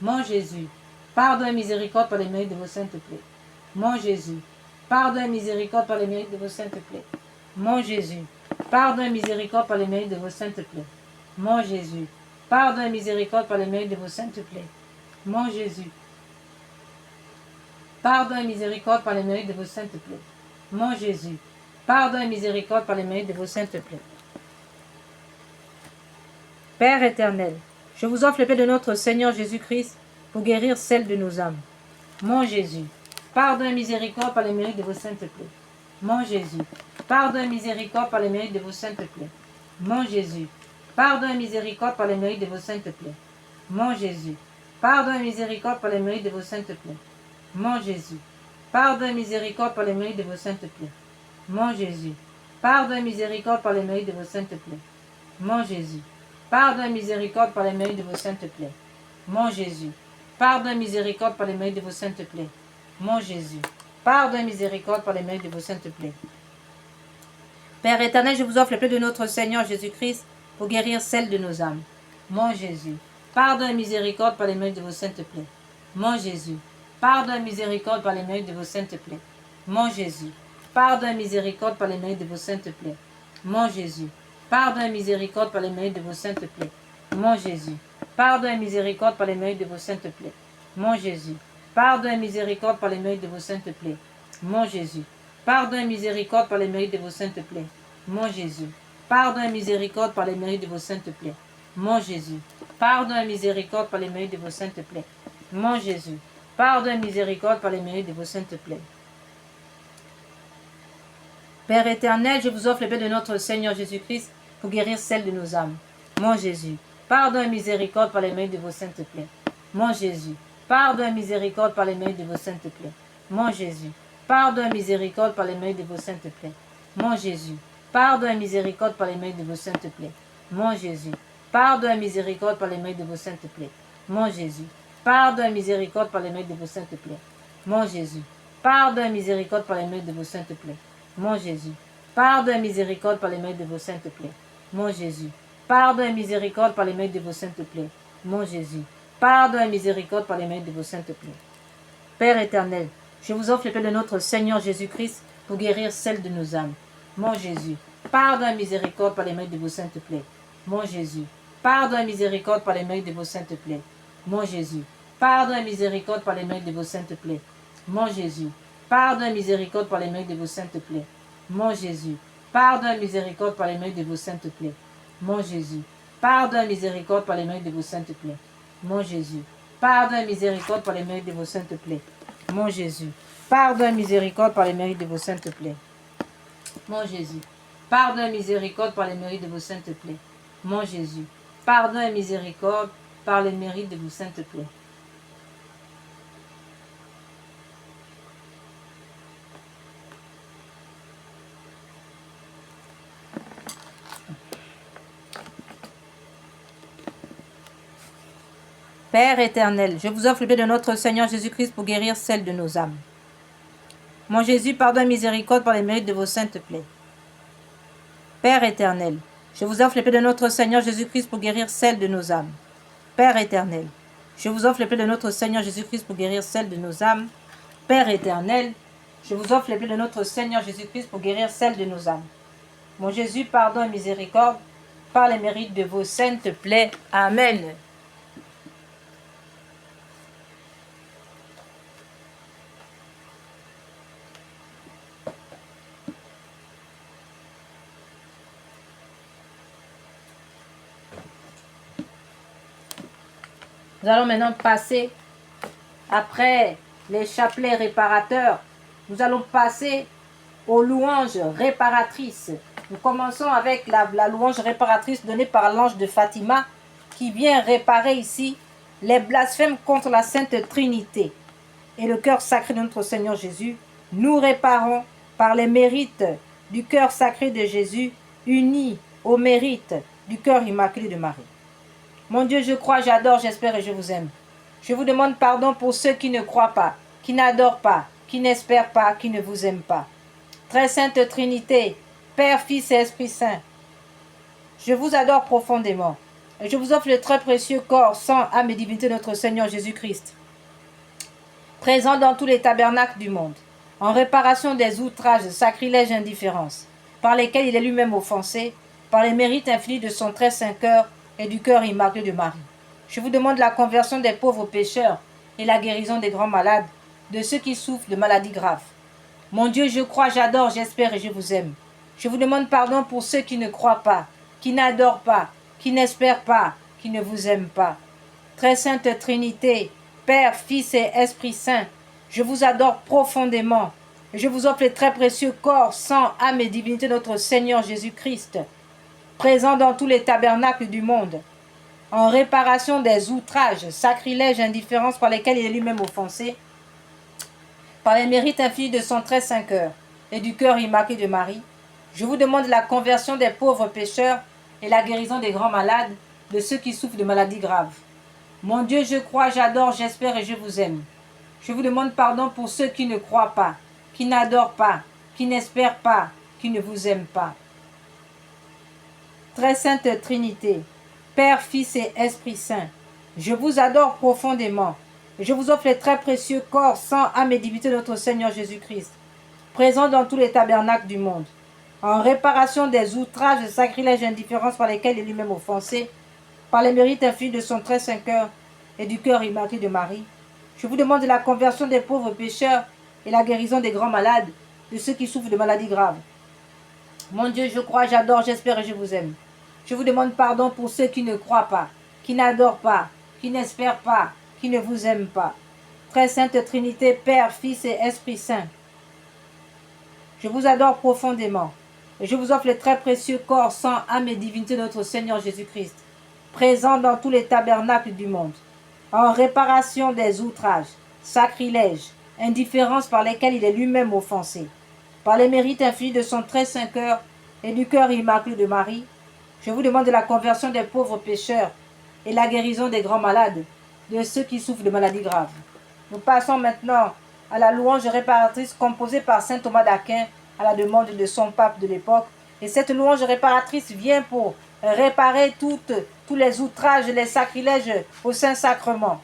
Mon Jésus, pardon et miséricorde par les mérites de vos saintes plaies. Mon Jésus, pardon et miséricorde par les mérites de vos saintes plaies. Mon Jésus, pardon et miséricorde par les mérites de vos saintes plaies. Mon Jésus, pardon et miséricorde par les mérites de vos saintes plaies. Mon Jésus, pardon et miséricorde par les mérites de vos saintes plaies. Mon Jésus, pardon et miséricorde par les mérites de vos saintes plaies. Père éternel, je vous offre les plaies de notre Seigneur Jésus-Christ pour guérir celles de nos âmes. Mon Jésus, pardon et miséricorde par les mérites de vos saintes plaies. Mon Jésus, pardon et miséricorde par les mérites de vos saintes plaies. Mon Jésus, pardon et miséricorde par les mérites de vos saintes plaies. Mon Jésus, pardon et miséricorde par les mérites de vos saintes plaies. Mon Jésus, pardon et miséricorde par les mérites de vos saintes plaies. Mon Jésus, pardon et miséricorde par les mérites de vos saintes plaies. Mon Jésus, pardon et miséricorde par les mérites de vos saintes plaies. Mon Jésus, pardon et miséricorde par les mérites de vos saintes plaies. Mon Jésus, pardon et miséricorde par les mérites de vos saintes plaies. Père éternel, je vous offre les plaies de notre Seigneur Jésus-Christ pour guérir celles de nos âmes. Mon Jésus, pardon et miséricorde par les mérites de vos saintes plaies. Mon Jésus, pardon et miséricorde par les mérites de vos saintes plaies. Mon Jésus, pardon et miséricorde par les mérites de vos saintes plaies. Mon Jésus, pardon et miséricorde par les mérites de vos saintes plaies. Mon Jésus, pardon et miséricorde par les mérites de vos saintes plaies. Mon Jésus, pardon et miséricorde par les mérites de vos saintes plaies. Mon Jésus, pardon et miséricorde par les mérites de vos saintes plaies. Mon Jésus, pardon et miséricorde par les mérites de vos saintes plaies. Mon Jésus, pardon et miséricorde par les mérites de vos saintes plaies. Mon Jésus, pardon et miséricorde par les mérites de vos saintes plaies. Père éternel, je vous offre les plaies de notre Seigneur Jésus-Christ pour guérir celles de nos âmes. Mon Jésus, pardon et miséricorde par les mérites de vos saintes plaies. Mon Jésus, pardon et miséricorde par les mérites de vos saintes plaies. Mon Jésus, pardon et miséricorde par les mérites de vos saintes plaies. Mon Jésus, pardon et miséricorde par les mérites de vos saintes plaies. Mon Jésus, pardon et miséricorde par les mérites de vos saintes plaies. Mon Jésus, pardon et miséricorde par les mérites de vos saintes plaies. Mon Jésus, pardon et miséricorde par les mérites de vos saintes plaies. Mon Jésus, pardon et miséricorde par les mérites de vos saintes plaies. Mon Jésus, pardon et miséricorde par les mérites de vos saintes plaies. Mon Jésus, pardon et miséricorde par les mérites de vos saintes plaies. Père éternel, je vous offre les plaies de notre Seigneur Jésus-Christ pour guérir celles de nos âmes. Mon Jésus, pardon et miséricorde par les mérites de vos saintes plaies. Mon Jésus, pardon et miséricorde par les mérites de vos saintes plaies. Mon Jésus, pardon et miséricorde par les mérites de vos saintes plaies. Mon Jésus, pardon et miséricorde par les mérites de vos saintes plaies. Mon Jésus, pardon et miséricorde par les mérites de vos saintes plaies. Mon Jésus, pardon et miséricorde par les mérites de vos saintes plaies. Mon Jésus, pardon et miséricorde par les mérites de vos saintes plaies. Mon Jésus, pardon et miséricorde par les mérites de vos saintes plaies. Mon Jésus, pardon et miséricorde par les mérites de vos saintes plaies. Mon Jésus, pardon et miséricorde par les mérites de vos saintes plaies. Père éternel, je vous offre le bien de notre Seigneur Jésus-Christ pour guérir celle de nos âmes. Mon Jésus, pardon et miséricorde par les mérites de vos saintes plaies. Père éternel, je vous offre le bien de notre Seigneur Jésus-Christ pour guérir celle de nos âmes. Père éternel, je vous offre le bien de notre Seigneur Jésus-Christ pour guérir celle de nos âmes. Père éternel, je vous offre le bien de notre Seigneur Jésus-Christ pour guérir celle de nos âmes. Mon Jésus, pardon et miséricorde par les mérites de vos saintes plaies. Amen. Nous allons maintenant passer, après les chapelets réparateurs, nous allons passer aux louanges réparatrices. Nous commençons avec la louange réparatrice donnée par l'ange de Fatima, qui vient réparer ici les blasphèmes contre la Sainte Trinité. Et le cœur sacré de notre Seigneur Jésus, nous réparons par les mérites du cœur sacré de Jésus, unis aux mérites du cœur immaculé de Marie. Mon Dieu, je crois, j'adore, j'espère et je vous aime. Je vous demande pardon pour ceux qui ne croient pas, qui n'adorent pas, qui n'espèrent pas, qui ne vous aiment pas. Très Sainte Trinité, Père, Fils et Esprit Saint, je vous adore profondément et je vous offre le très précieux corps, sang, âme et divinité de notre Seigneur Jésus-Christ, présent dans tous les tabernacles du monde, en réparation des outrages, sacrilèges et indifférences, par lesquels il est lui-même offensé, par les mérites infinis de son très saint cœur et du cœur immaculé de Marie. Je vous demande la conversion des pauvres pécheurs et la guérison des grands malades, de ceux qui souffrent de maladies graves. Mon Dieu, je crois, j'adore, j'espère et je vous aime. Je vous demande pardon pour ceux qui ne croient pas, qui n'adorent pas, qui n'espèrent pas, qui ne vous aiment pas. Très Sainte Trinité, Père, Fils et Esprit Saint, je vous adore profondément. Je vous offre le très précieux corps, sang, âme et divinité de notre Seigneur Jésus-Christ, présent dans tous les tabernacles du monde, en réparation des outrages, sacrilèges et indifférences par lesquels il est lui-même offensé, par les mérites infinis de son très saint cœur et du cœur immaculé de Marie. Je vous demande la conversion des pauvres pécheurs et la guérison des grands malades, de ceux qui souffrent de maladies graves. Mon Dieu, je crois, j'adore, j'espère et je vous aime. Je vous demande pardon pour ceux qui ne croient pas, qui n'adorent pas, qui n'espèrent pas, qui ne vous aiment pas. Très Sainte Trinité, Père, Fils et Esprit Saint, je vous adore profondément. Je vous offre les très précieux corps, sang, âme et divinité de notre Seigneur Jésus-Christ, présent dans tous les tabernacles du monde, en réparation des outrages, sacrilèges et indifférences par lesquels il est lui-même offensé, par les mérites infinis de son très saint cœur et du cœur immaculé de Marie. Je vous demande la conversion des pauvres pécheurs et la guérison des grands malades, de ceux qui souffrent de maladies graves. Mon Dieu, je crois, j'adore, j'espère et je vous aime. Je vous demande pardon pour ceux qui ne croient pas, qui n'adorent pas, qui n'espèrent pas, qui ne vous aiment pas. Très Sainte Trinité, Père, Fils et Esprit Saint, je vous adore profondément et je vous offre le très précieux corps, sang, âme et divinité de notre Seigneur Jésus-Christ, présent dans tous les tabernacles du monde, en réparation des outrages, sacrilèges, indifférences par lesquels il est lui-même offensé, par les mérites infinis de son très saint cœur et du cœur immaculé de Marie. Je vous demande la conversion des pauvres pécheurs et la guérison des grands malades, de ceux qui souffrent de maladies graves. Nous passons maintenant à la louange réparatrice composée par saint Thomas d'Aquin à la demande de son pape de l'époque. Et cette louange réparatrice vient pour réparer tous les outrages, les sacrilèges au Saint-Sacrement.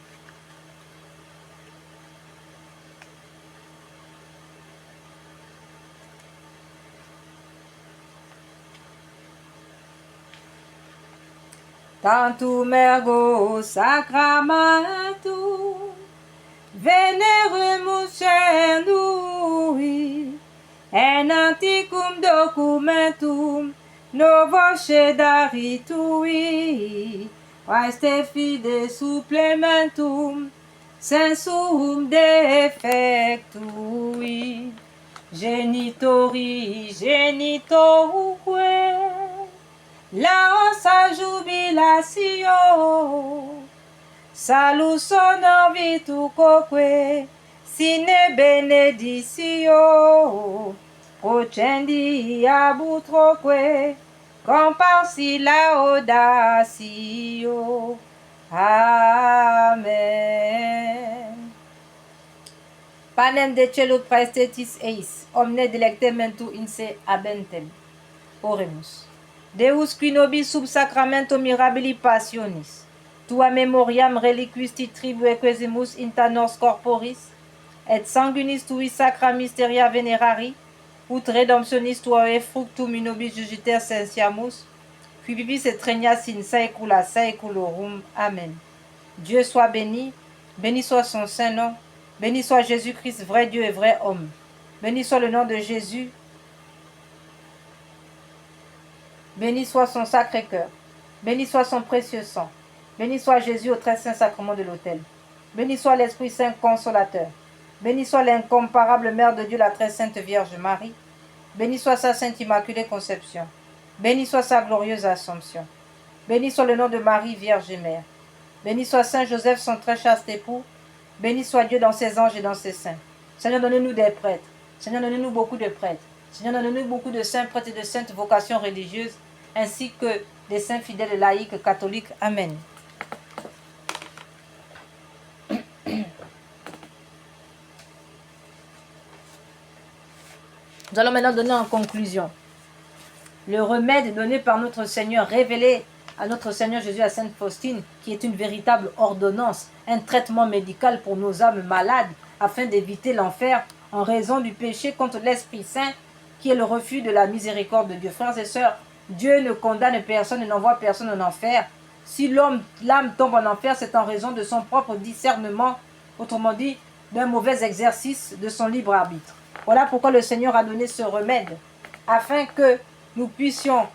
Tantum ergo sacramentum veneremus cernui en anticum documentum novoce daritui Praeste fide supplementum sensum defectui. Genitori, genitoruque, la sa jubilatio, salu sono vitu coque, sine benedicio, procendi abutroque, comparsi laudatio. Amen. Panem de celo praestetis eis, omne delectementu inse abentem. Oremus. Deus qui nobis sub sacramento mirabili passionis, tua memoriam reliquisti tribue quesimus inta nos corporis, et sanguinis tui sacra mysteria venerari, ut redemptionis tuae fructum in nobis jugiter sensiamus, qui vivis et regnas in saecula saeculorum. Amen. Dieu soit béni, béni soit son saint nom, béni soit Jésus-Christ, vrai Dieu et vrai homme. Béni soit le nom de Jésus, béni soit son sacré cœur, béni soit son précieux sang, béni soit Jésus au très saint sacrement de l'autel, béni soit l'Esprit Saint consolateur, béni soit l'incomparable Mère de Dieu, la très sainte Vierge Marie, béni soit sa sainte immaculée conception, béni soit sa glorieuse Assomption, béni soit le nom de Marie, Vierge et Mère, béni soit Saint Joseph, son très chaste époux, béni soit Dieu dans ses anges et dans ses saints. Seigneur, donnez-nous des prêtres, Seigneur, donnez-nous beaucoup de prêtres, Seigneur, donnez-nous beaucoup de saints prêtres et de saintes vocations religieuses, ainsi que des saints fidèles laïcs catholiques. Amen. Nous allons maintenant donner en conclusion le remède donné par notre Seigneur, révélé à notre Seigneur Jésus à Sainte Faustine, qui est une véritable ordonnance, un traitement médical pour nos âmes malades, afin d'éviter l'enfer en raison du péché contre l'Esprit Saint, qui est le refus de la miséricorde de Dieu. Frères et sœurs, Dieu ne condamne personne et n'envoie personne en enfer. Si l'âme tombe en enfer, c'est en raison de son propre discernement, autrement dit, d'un mauvais exercice de son libre arbitre. Voilà pourquoi le Seigneur a donné ce remède, afin que nous puissions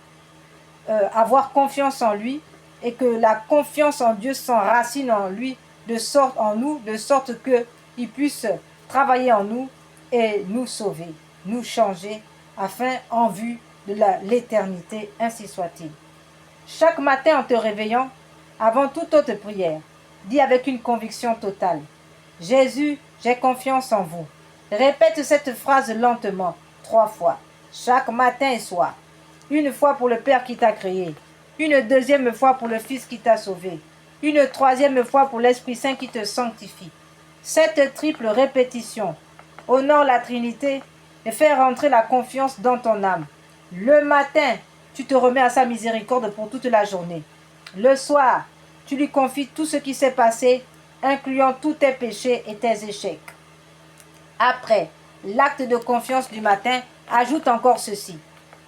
avoir confiance en lui et que la confiance en Dieu s'enracine en lui, de sorte qu'il puisse travailler en nous et nous sauver, nous changer, afin en vue de l'éternité, ainsi soit-il. Chaque matin en te réveillant, avant toute autre prière, dis avec une conviction totale: Jésus, j'ai confiance en vous. Répète cette phrase lentement, 3 fois, chaque matin et soir. Une fois pour le Père qui t'a créé, une deuxième fois pour le Fils qui t'a sauvé, une troisième fois pour l'Esprit Saint qui te sanctifie. Cette triple répétition honore la Trinité et fait rentrer la confiance dans ton âme. Le matin, tu te remets à sa miséricorde pour toute la journée. Le soir, tu lui confies tout ce qui s'est passé, incluant tous tes péchés et tes échecs. Après l'acte de confiance du matin, ajoute encore ceci: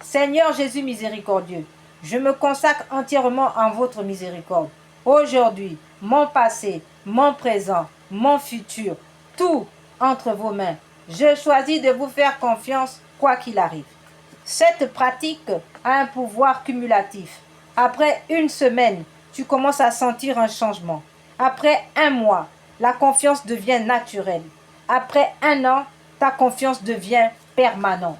Seigneur Jésus miséricordieux, je me consacre entièrement en votre miséricorde. Aujourd'hui, mon passé, mon présent, mon futur, tout entre vos mains. Je choisis de vous faire confiance quoi qu'il arrive. Cette pratique a un pouvoir cumulatif. Après une semaine, tu commences à sentir un changement. Après un mois, la confiance devient naturelle. Après un an, ta confiance devient permanente.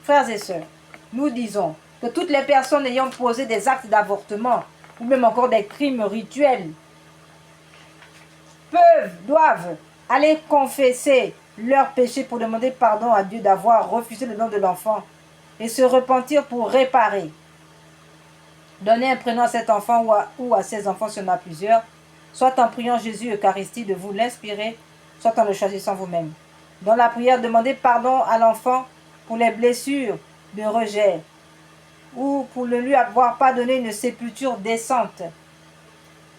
Frères et sœurs, nous disons que toutes les personnes ayant posé des actes d'avortement ou même encore des crimes rituels doivent aller confesser leurs péchés pour demander pardon à Dieu d'avoir refusé le don de l'enfant et se repentir pour réparer. Donnez un prénom à cet enfant ou à ses enfants si on a plusieurs, soit en priant Jésus Eucharistie de vous l'inspirer, soit en le choisissant vous-même. Dans la prière, demandez pardon à l'enfant pour les blessures de rejet ou pour ne lui avoir pas donné une sépulture décente.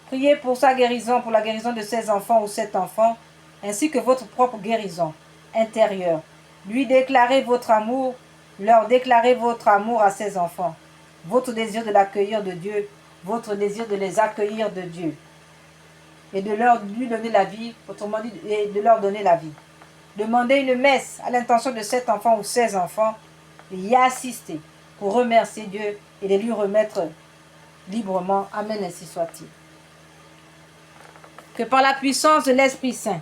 Priez pour sa guérison, pour la guérison de ses enfants ou cet enfant, ainsi que votre propre guérison intérieure. Lui déclarez votre amour, leur déclarez votre amour à ses enfants, votre désir de l'accueillir de Dieu, votre désir de les accueillir de Dieu et de lui donner la vie, autrement dit, et de leur donner la vie. Demandez une messe à l'intention de cet enfant ou ses enfants et y assister pour remercier Dieu et de lui remettre librement. Amen, ainsi soit-il. Que par la puissance de l'Esprit Saint,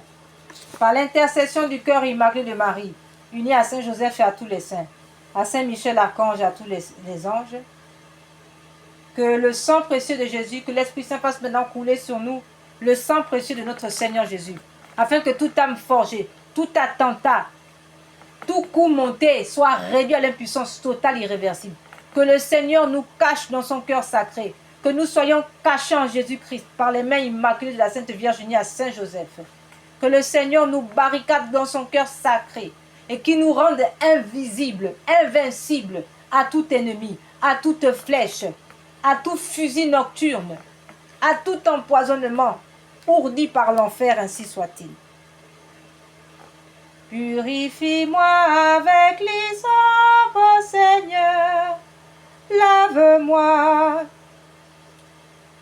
par l'intercession du cœur immaculé de Marie, unis à Saint Joseph et à tous les saints, à Saint Michel Archange et à tous les anges. Que le sang précieux de Jésus, que l'Esprit Saint fasse maintenant couler sur nous, le sang précieux de notre Seigneur Jésus, afin que toute âme forgée, tout attentat, tout coup monté soit réduit à l'impuissance totale irréversible. Que le Seigneur nous cache dans son cœur sacré, que nous soyons cachés en Jésus-Christ par les mains immaculées de la Sainte Vierge unie à Saint Joseph. Que le Seigneur nous barricade dans son cœur sacré et qu'il nous rende invisibles, invincibles à tout ennemi, à toute flèche, à tout fusil nocturne, à tout empoisonnement ourdi par l'enfer, ainsi soit-il. Purifie-moi avec l'hysope, Seigneur, lave-moi.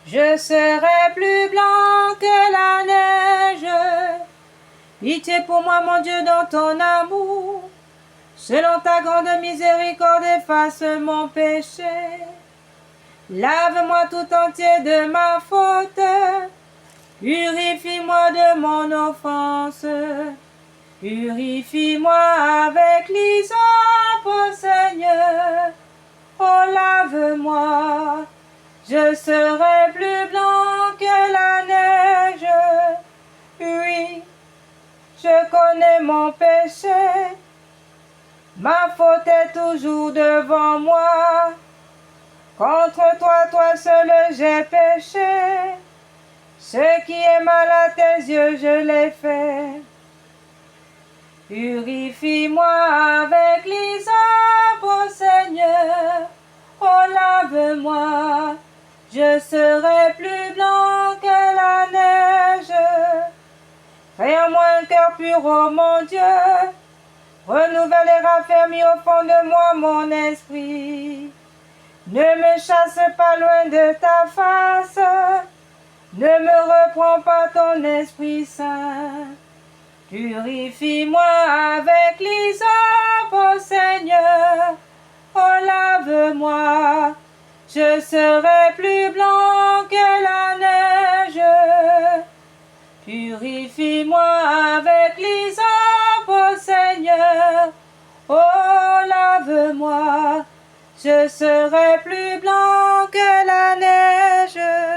Je serai plus blanc que la neige. Pitié pour moi, mon Dieu, dans ton amour. Selon ta grande miséricorde, efface mon péché. Lave-moi tout entier de ma faute. Purifie-moi de mon offense. Purifie-moi avec l'hysope, Seigneur. Oh, lave-moi. Je serai plus blanc que la neige. Oui, je connais mon péché. Ma faute est toujours devant moi. Contre toi, toi seul, j'ai péché. Ce qui est mal à tes yeux, je l'ai fait. Purifie-moi avec l'hysope, Seigneur. Oh, lave-moi. Je serai plus blanc que la neige. Fais en moi un cœur pur, oh mon Dieu. Renouvelle et raffermis au fond de moi mon esprit. Ne me chasse pas loin de ta face. Ne me reprends pas ton Esprit Saint. Purifie-moi avec l'hysope, oh Seigneur. Oh, lave-moi. Je serai plus blanc que la neige. Purifie-moi avec l'hysope, oh Seigneur. Oh, lave-moi. Je serai plus blanc que la neige.